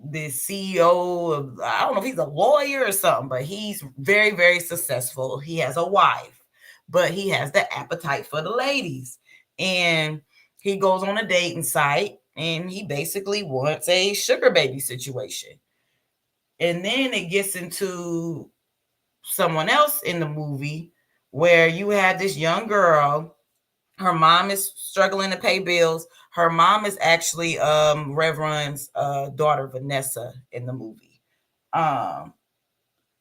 the CEO of, I don't know if he's a lawyer or something, but he's very, very successful. He has a wife, but he has the appetite for the ladies. And he goes on a dating site and he basically wants a sugar baby situation. And then it gets into someone else in the movie where you have this young girl. Her mom is struggling to pay bills. Her mom is actually Reverend's daughter, Vanessa, in the movie. Um,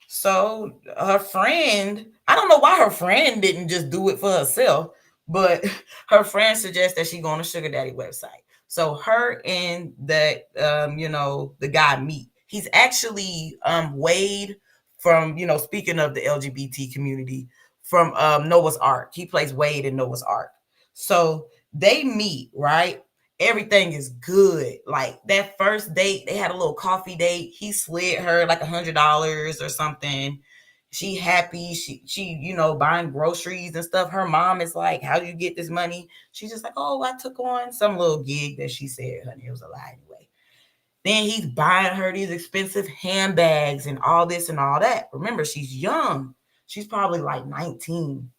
so her friend, I don't know why her friend didn't just do it for herself, but her friend suggests that she go on a sugar daddy website. So her and the guy meet. He's actually Wade from, speaking of the LGBT community, from Noah's Ark. He plays Wade in Noah's Ark. So they meet, right? Everything is good. Like that first date, they had a little coffee date. He slid her like $100 or something. She happy. She buying groceries and stuff. Her mom is like, "How do you get this money?" She's just like, "Oh, I took on some little gig that she said, honey, it was a lie anyway." Then he's buying her these expensive handbags and all this and all that. Remember, she's young. She's probably like 19.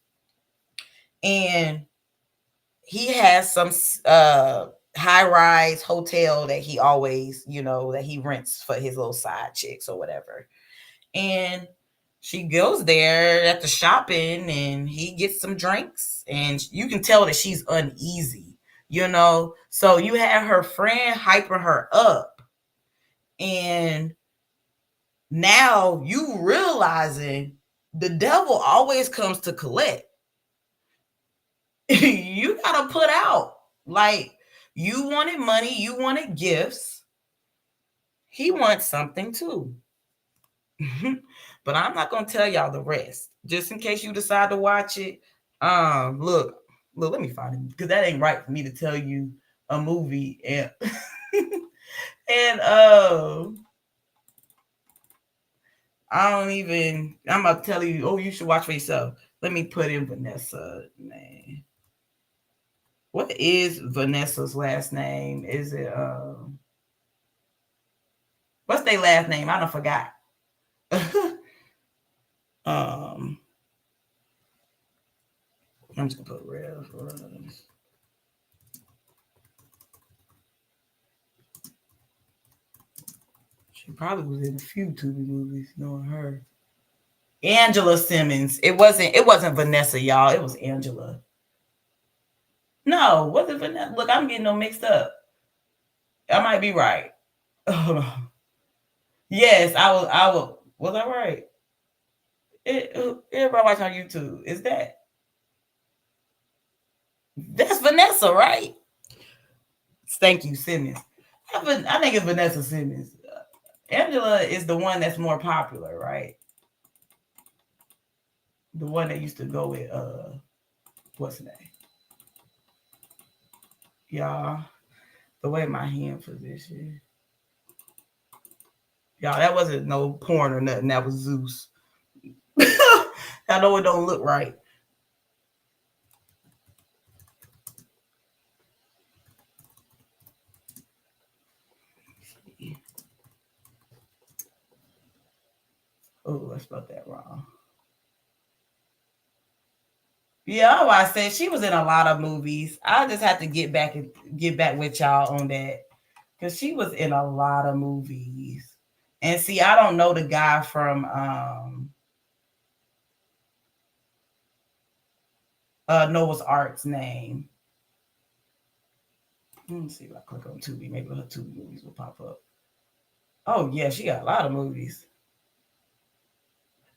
And he has some high rise hotel that he always, that he rents for his little side chicks or whatever. And she goes there at the shopping and he gets some drinks and you can tell that she's uneasy. So you have her friend hyping her up and now you realizing the devil always comes to collect. You gotta put out. Like, you wanted money, you wanted gifts. He wants something too. But I'm not gonna tell y'all the rest. Just in case you decide to watch it. Look, let me find it because that ain't right for me to tell you a movie and and I'm gonna tell you, oh, you should watch for yourself. Let me put in Vanessa name. What is Vanessa's last name? Is it what's their last name? I don't forgot. I'm just gonna put reference. She probably was in a few Tubi movies, knowing her. Angela Simmons. It wasn't Vanessa, y'all. It was Angela. No, was it Vanessa? Look, I'm getting them mixed up. I might be right. Hold on. Yes, I was. I was. Was I right? Everybody watching on YouTube. Is that's Vanessa, right? Thank you, Simmons. I think it's Vanessa Simmons. Angela is the one that's more popular, right? The one that used to go with what's the name? Y'all, the way my hand position. Y'all, that wasn't no porn or nothing. That was Zeus. I know it don't look right. Oh, I spelled that wrong. Yeah, I said she was in a lot of movies. I just have to get back with y'all on that because she was in a lot of movies. And see, I don't know the guy from Noah's Ark's name. Let me see if I click on Tubi. Maybe her Tubi movies will pop up. Oh yeah, she got a lot of movies.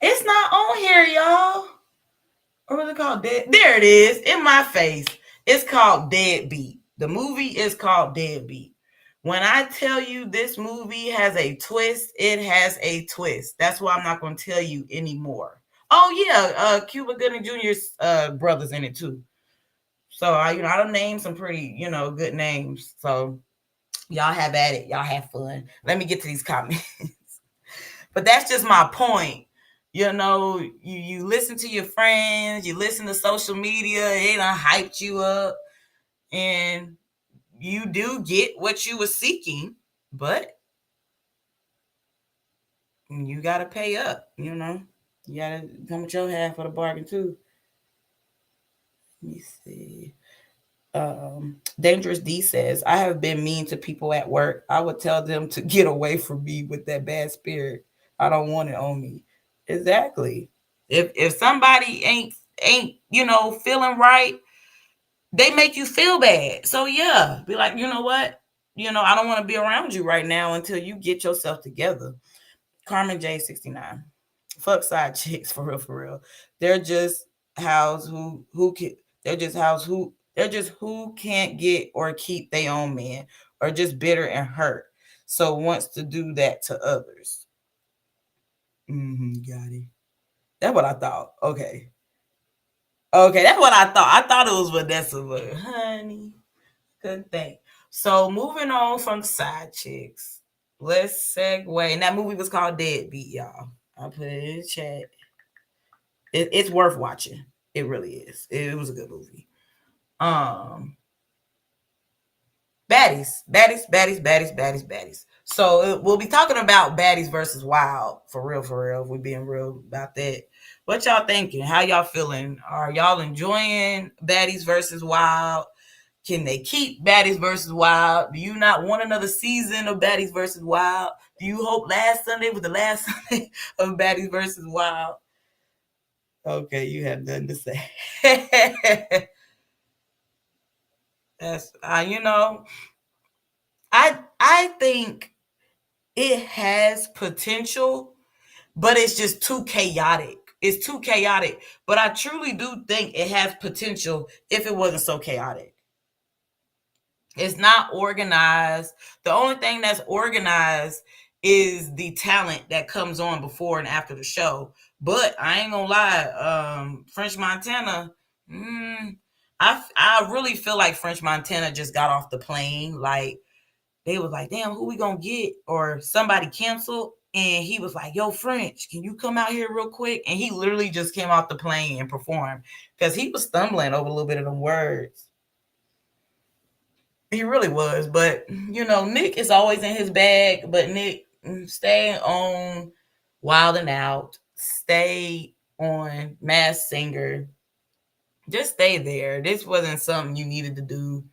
It's not on here, y'all. Or was it called Dead? There it is, in my face. It's called Deadbeat. The movie is called Deadbeat. When I tell you this movie has a twist, it has a twist. That's why I'm not going to tell you anymore. Oh yeah, Cuba Gooding Jr.'s brothers in it too. So I don't name some pretty, good names. So y'all have at it. Y'all have fun. Let me get to these comments. But that's just my point. You listen to your friends, you listen to social media, it done hyped you up, and you do get what you were seeking, but you gotta pay up, You gotta come with your half of the bargain too. Let me see. Dangerous D says, I have been mean to people at work. I would tell them to get away from me with that bad spirit. I don't want it on me. Exactly. If somebody ain't feeling right, they make you feel bad. So yeah, be like, you know what? I don't want to be around you right now until you get yourself together. Carmen J69. Fuck side chicks for real, for real. They're just house who can they're just who can't get or keep their own man, or just bitter and hurt. So wants to do that to others. Got it. That's what I thought. Okay. Okay, that's what I thought. I thought it was Vanessa, but honey, couldn't think. So moving on from the side chicks, let's segue. And that movie was called Deadbeat, y'all. I'll put it in the chat. It's worth watching. It really is. It was a good movie. Baddies. So we'll be talking about baddies versus wild for real, for real. If we're being real about that. What y'all thinking? How y'all feeling? Are y'all enjoying baddies versus wild? Can they keep baddies versus wild? Do you not want another season of baddies versus wild? Do you hope last Sunday was the last Sunday of baddies versus wild? Okay, you have nothing to say. That's I think it has potential, but it's just too chaotic. It's too chaotic. But I truly do think it has potential if it wasn't so chaotic. It's not organized. The only thing that's organized is the talent that comes on before and after the show. But I ain't gonna lie, French Montana, I really feel like French Montana just got off the plane. Like they was like, damn, who we gonna get? Or somebody canceled. And he was like, yo, French, can you come out here real quick? And he literally just came off the plane and performed because he was stumbling over a little bit of them words. He really was. But, Nick is always in his bag. But Nick, stay on Wild and Out. Stay on Masked Singer. Just stay there. This wasn't something you needed to do.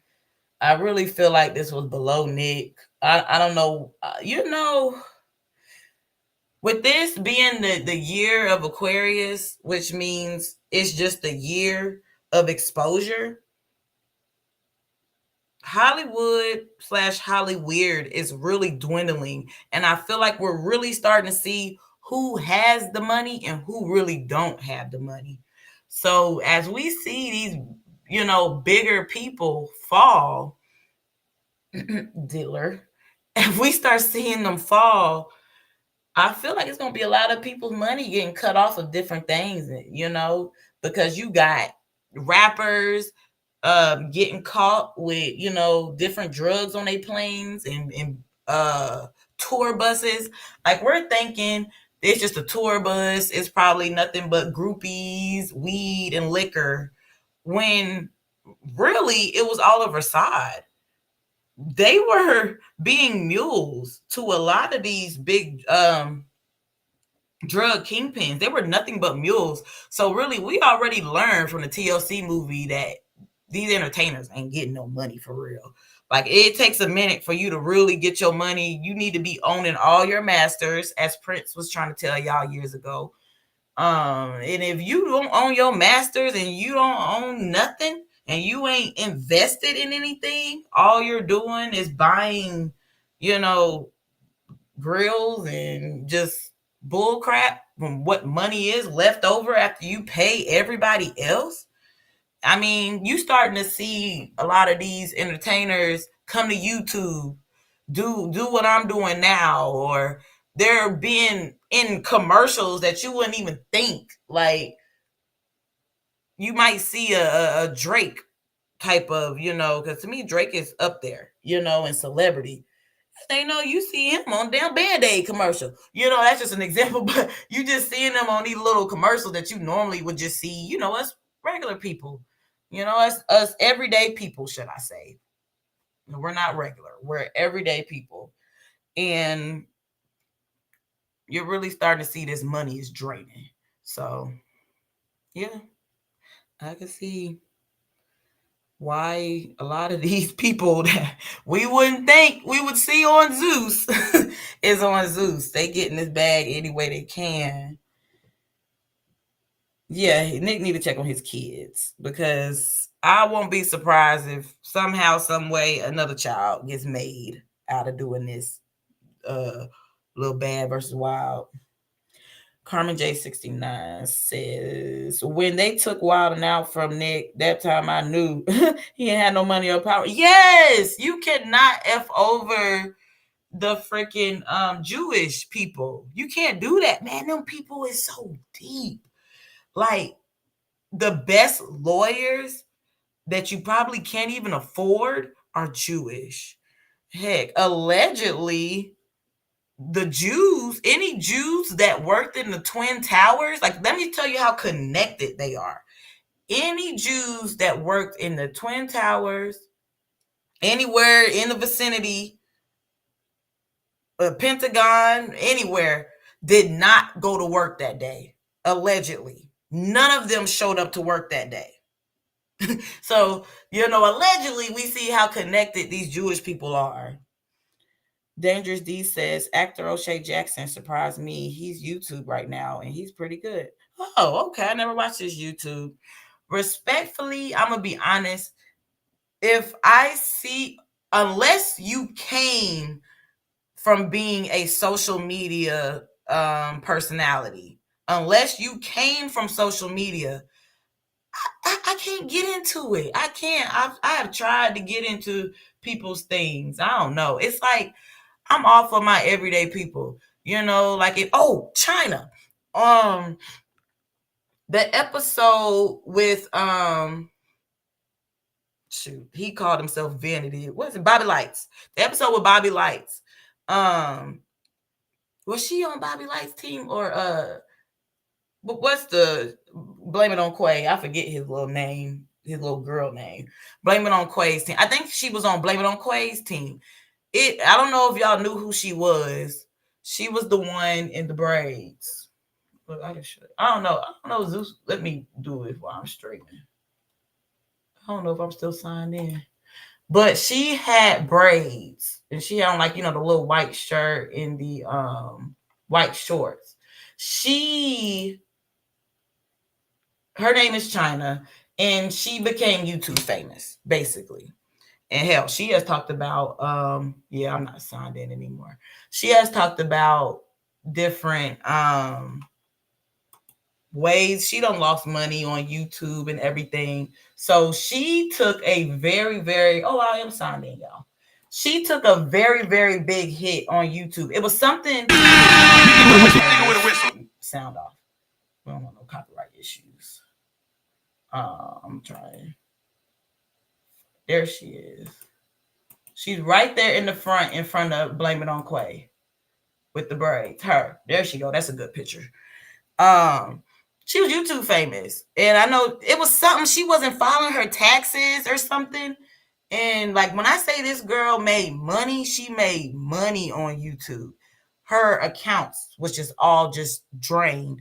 I really feel like this was below Nick. I don't know. With this being the year of Aquarius, which means it's just a year of exposure, Hollywood slash Hollyweird is really dwindling. And I feel like we're really starting to see who has the money and who really don't have the money. So as we see these, bigger people fall, dealer, if we start seeing them fall, I feel like it's gonna be a lot of people's money getting cut off of different things, because you got rappers getting caught with different drugs on their planes and tour buses. Like we're thinking it's just a tour bus. It's probably nothing but groupies, weed, and liquor. When really it was all over side. They were being mules to a lot of these big drug kingpins. They were nothing but mules. So really, we already learned from the TLC movie that these entertainers ain't getting no money for real. Like it takes a minute for you to really get your money. You need to be owning all your masters, as Prince was trying to tell y'all years ago. And if you don't own your masters and you don't own nothing and you ain't invested in anything, all you're doing is buying, you know, grills and just bull crap from what money is left over after you pay everybody else. I mean, you starting to see a lot of these entertainers come to YouTube, do what I'm doing now, or they're being in commercials that you wouldn't even think. Like you might see a Drake type of, because to me Drake is up there, in celebrity. They know you see him on damn Band-Aid commercial. That's just an example, but you just seeing them on these little commercials that you normally would just see, us regular people. Us everyday people, should I say. We're not regular. We're everyday people. And you're really starting to see this money is draining. So, yeah, I can see why a lot of these people that we wouldn't think we would see on Zeus is on Zeus. They get in this bag any way they can. Yeah, Nick need to check on his kids because I won't be surprised if somehow, some way, another child gets made out of doing this. Little Bad versus Wild. Carmen J69 says, when they took Wild and Out from Nick, that time I knew he ain't had no money or power. Yes, you cannot F over the freaking Jewish people. You can't do that, man. Them people is so deep. Like the best lawyers that you probably can't even afford are Jewish. Heck, allegedly, the Jews, any Jews that worked in the Twin Towers, like let me tell you how connected they are. Any Jews that worked in the Twin Towers, anywhere in the vicinity, Pentagon, anywhere, did not go to work that day. Allegedly. None of them showed up to work that day. So, allegedly we see how connected these Jewish people are. Dangerous D says, actor O'Shea Jackson surprised me. He's YouTube right now and he's pretty good. Oh, okay. I never watched his YouTube. Respectfully, I'm going to be honest. If I see, unless you came from being a social media personality, unless you came from social media, I can't get into it. I can't. I have tried to get into people's things. I don't know. It's like I'm off of my everyday people. Like China. The episode with shoot, he called himself Vanity. What's it? Bobby Lights. The episode with Bobby Lights. Was she on Bobby Lights' team or but what's the Blame It on Quay? I forget his little name, his little girl name. Blame It on Quay's team. I think she was on Blame It on Quay's team. I don't know if y'all knew who she was. She was the one in the braids. But I don't know. I don't know. Zeus, let me do it while I'm streaming. I don't know if I'm still signed in. But she had braids. And she had on the little white shirt and the white shorts. Her name is China, and she became YouTube famous, basically. And hell, she has talked about, yeah, I'm not signed in anymore. She has talked about different ways. She done lost money on YouTube and everything. So she took a very, very, oh, I am signed in, y'all. She took a very, very big hit on YouTube. It was something. Sound off. We don't want no copyright issues. I'm trying. There she is. She's right there in the front, in front of Blame It on Quay with the braids. Her. There she go. That's a good picture. She was YouTube famous. And I know it was something, she wasn't filing her taxes or something. And like when I say this girl made money, she made money on YouTube. Her accounts was just all just drained,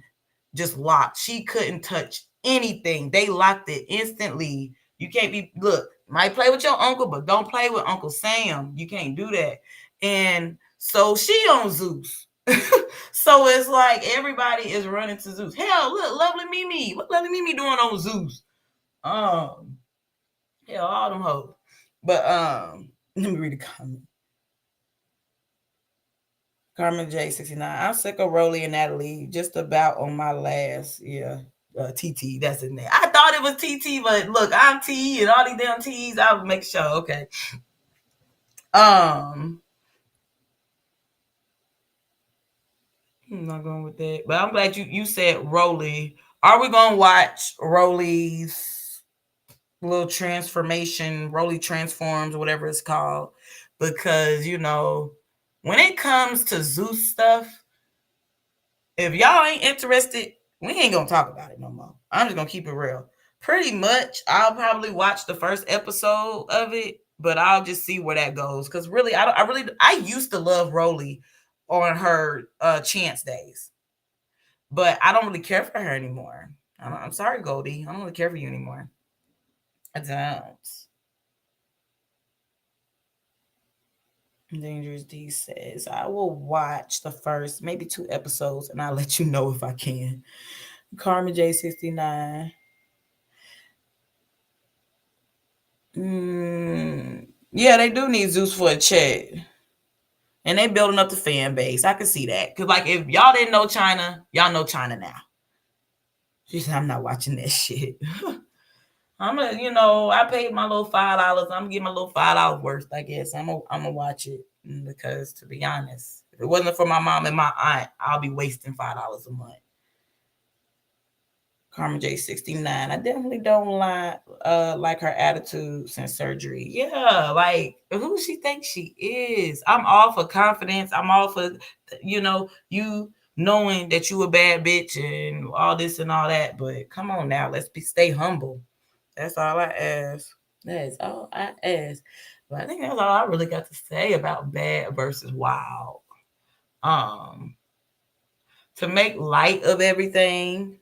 just locked. She couldn't touch anything. They locked it instantly. You can't be, look, might play with your uncle, but don't play with Uncle Sam. You can't do that. And so she on Zeus. So it's like everybody is running to Zeus. Hell, look, Lovely Mimi. What Lovely Mimi doing on Zeus? Hell, all them hoes. But let me read a comment. Carmen J69. I'm sick of Rolly and Natalie. Just about on my last, TT. That's in there. I thought it was TT, but look, I'm T and all these damn T's. I'll make sure. Okay. I'm not going with that, but I'm glad you said Rolly. Are we gonna watch Rolly's little transformation, Rolly transforms, whatever it's called? Because when it comes to Zeus stuff, if y'all ain't interested, we ain't gonna talk about it no more. I'm just gonna keep it real. Pretty much, I'll probably watch the first episode of it, but I'll just see where that goes. Because really, I used to love Rolly on her chance days, but I don't really care for her anymore. I'm sorry, Goldie. I don't really care for you anymore. I don't. Dangerous D says, I will watch the first maybe 2 episodes and I'll let you know if I can. Karma J69. Yeah, they do need Zeus for a check. And they building up the fan base. I can see that. Because, like, if y'all didn't know China, y'all know China now. She said, I'm not watching that shit. I paid my little $5. I'm going to get my little $5 worth, I guess. I'm going to watch it. Because, to be honest, if it wasn't for my mom and my aunt, I'll be wasting $5 a month. Carmen J69. I definitely don't like her attitude since surgery. Yeah, like who she thinks she is. I'm all for confidence. I'm all for you knowing that you a bad bitch and all this and all that. But come on now, stay humble. That's all I ask. That is all I ask. But I think that's all I really got to say about bad versus wild. To make light of everything,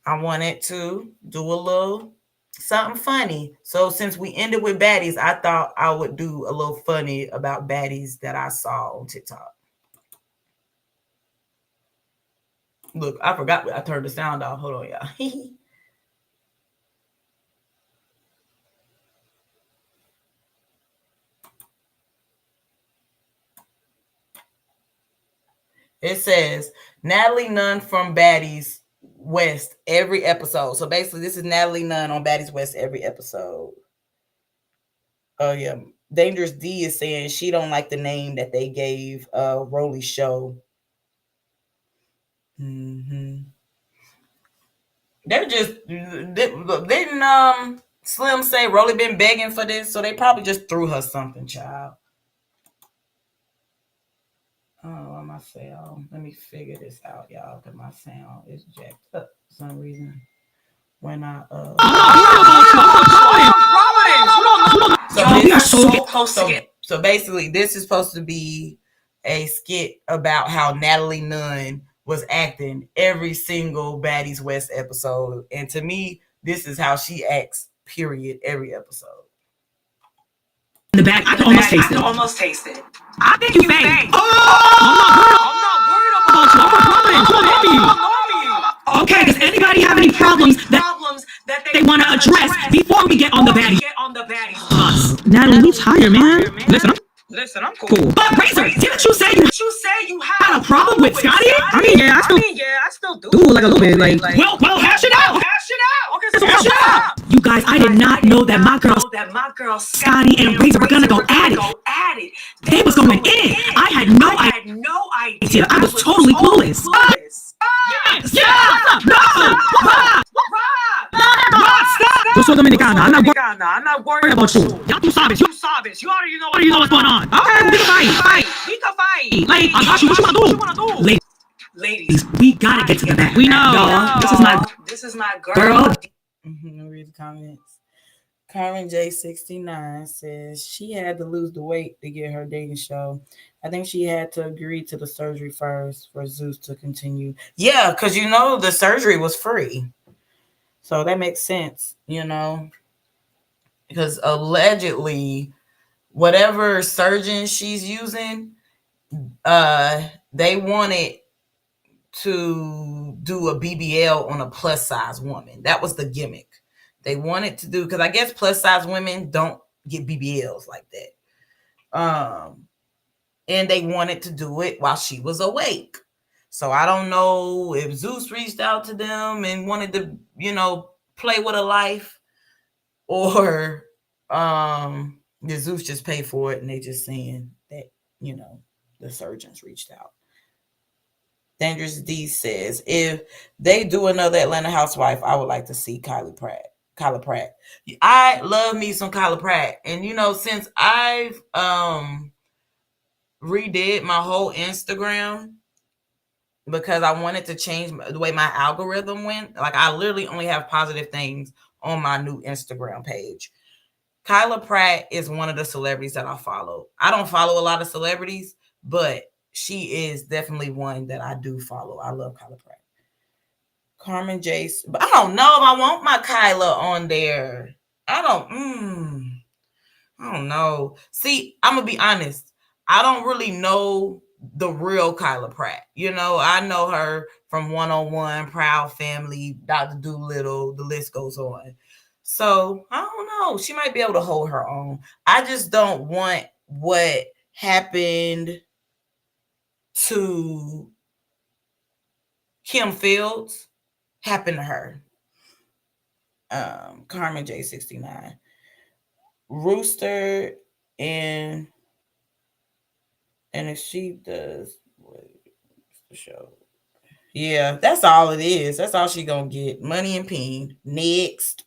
I wanted to do a little something funny. So since we ended with baddies, I thought I would do a little funny about baddies that I saw on TikTok. Look, I forgot I turned the sound off. Hold on, y'all. It says Natalie Nunn from Baddies West every episode. So basically, this is Natalie Nunn on Baddies West every episode. Oh yeah, Dangerous D is saying she don't like the name that they gave Rolly's show. They're just didn't Slim say Rolly been begging for this, so they probably just threw her something, child. Oh, my sound. Let me figure this out, y'all, because my sound is jacked up for some reason. When I So basically, this is supposed to be a skit about how Natalie Nunn was acting every single Baddies West episode, and to me, this is how she acts. Period. Every episode. In the back, I can almost taste it. Taste it. I think you fake. I'm not worried about Okay, does anybody have any problems that they want to address before we get on the baddie? Natalie, we tired, man. Listen, I'm cool. But Razor, didn't you say you had a problem with Scotty? I mean, yeah, I still do. like a little bit. Like, well, hash it out. Okay, so Hash it out. You guys, I did not know that my girl Scotty and Razor were gonna go at it. They was going in. I had no idea. I was totally clueless. Yes. Rob, stop. Yo soy dominicana. I'm not worried about you. Ya tú sabes. You already know what's going on. Okay, we can fight. Like, I got you. What you wanna do? Ladies, we gotta get to the back. We know. This is my girl. Let me read the comments. Carmen J69 says she had to lose the weight to get her dating show. I think she had to agree to the surgery first for Zeus to continue. Yeah, because the surgery was free. So that makes sense, because allegedly, whatever surgeon she's using, they wanted to do a BBL on a plus size woman. That was the gimmick. They wanted to do, because I guess plus size women don't get BBLs like that. And they wanted to do it while she was awake. So I don't know if Zeus reached out to them and wanted to, play with a life, or did Zeus just pay for it and they just saying that, the surgeons reached out. Dangerous D says, if they do another Atlanta Housewife, I would like to see Kyla Pratt. I love me some Kyla Pratt. And since I've redid my whole Instagram because I wanted to change the way my algorithm went, like I literally only have positive things on my new Instagram page. Kyla Pratt is one of the celebrities that I follow. I don't follow a lot of celebrities, but she is definitely one that I do follow. I love Kyla Pratt. Carmen Jace, but I don't know if I want my Kyla on there. I don't know. See, I'm gonna be honest. I don't really know the real Kyla Pratt. I know her from 101, Proud Family, Dr. Dolittle, the list goes on. So I don't know. She might be able to hold her own. I just don't want what happened to Kim Fields happen to her. Carmen J69. Rooster and if she does what's the show? Yeah, that's all it is. That's all she gonna get. Money and Peen. Next.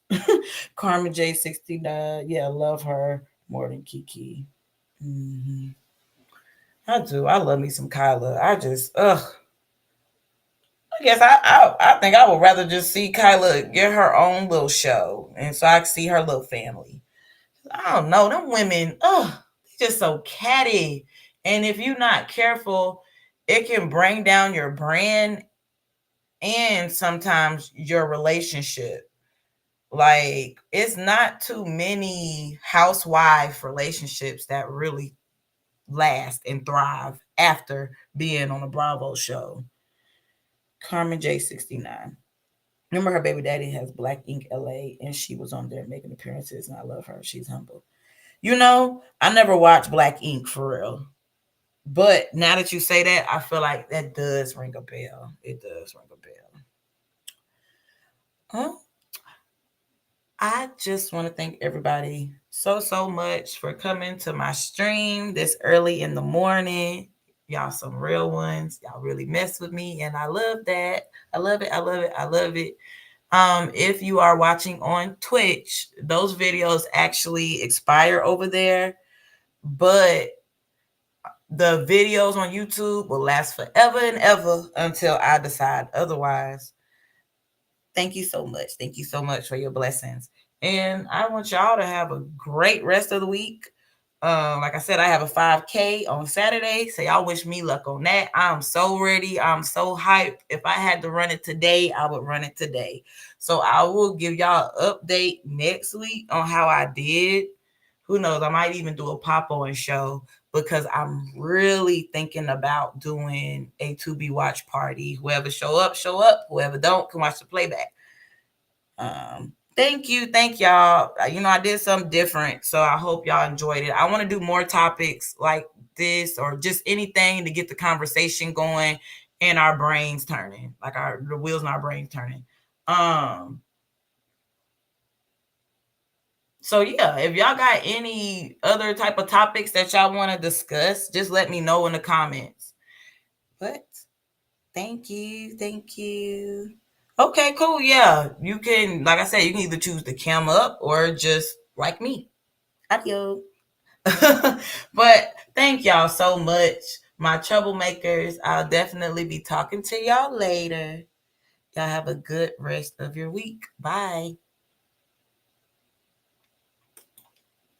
Carmen J69. Yeah, love her more than Kiki. Mm-hmm. I do. I love me some Kyla. I guess I think I would rather just see Kyla get her own little show, and so I can see her little family. I don't know, them women, they're just so catty, and if you're not careful, it can bring down your brand and sometimes your relationship. Like, it's not too many housewife relationships that really last and thrive after being on a Bravo show. Carmen J69. Remember, her baby daddy has Black Ink LA, and she was on there making appearances, and I love her. She's humble. I never watched Black Ink for real. But now that you say that, I feel like that does ring a bell. It does ring a bell. Huh? I just want to thank everybody so much for coming to my stream this early in the morning. Y'all some real ones. Y'all really mess with me, and I love that. I love it. I love it. I love it. If you are watching on Twitch, those videos actually expire over there, but the videos on YouTube will last forever and ever until I decide otherwise. Thank you so much. Thank you so much for your blessings. And I want y'all to have a great rest of the week. Like I said, I have a 5K on Saturday, so y'all wish me luck on that. I'm so ready. I'm so hyped. If I had to run it today, I would run it today. So I will give y'all an update next week on how I did. who knows, I might even do a pop-on show because I'm really thinking about doing a to-be watch party. Whoever show up, show up. Whoever don't can watch the playback. Thank y'all. I did something different, so I hope y'all enjoyed it. I want to do more topics like this or just anything to get the conversation going and our brains turning, like the wheels in our brains turning. So yeah, if y'all got any other type of topics that y'all want to discuss, just let me know in the comments. But thank you. Okay, cool. Yeah, you can, like I said, you can either choose to cam up or just like me. Adios. But thank y'all so much, my troublemakers. I'll definitely be talking to y'all later. Y'all have a good rest of your week. Bye.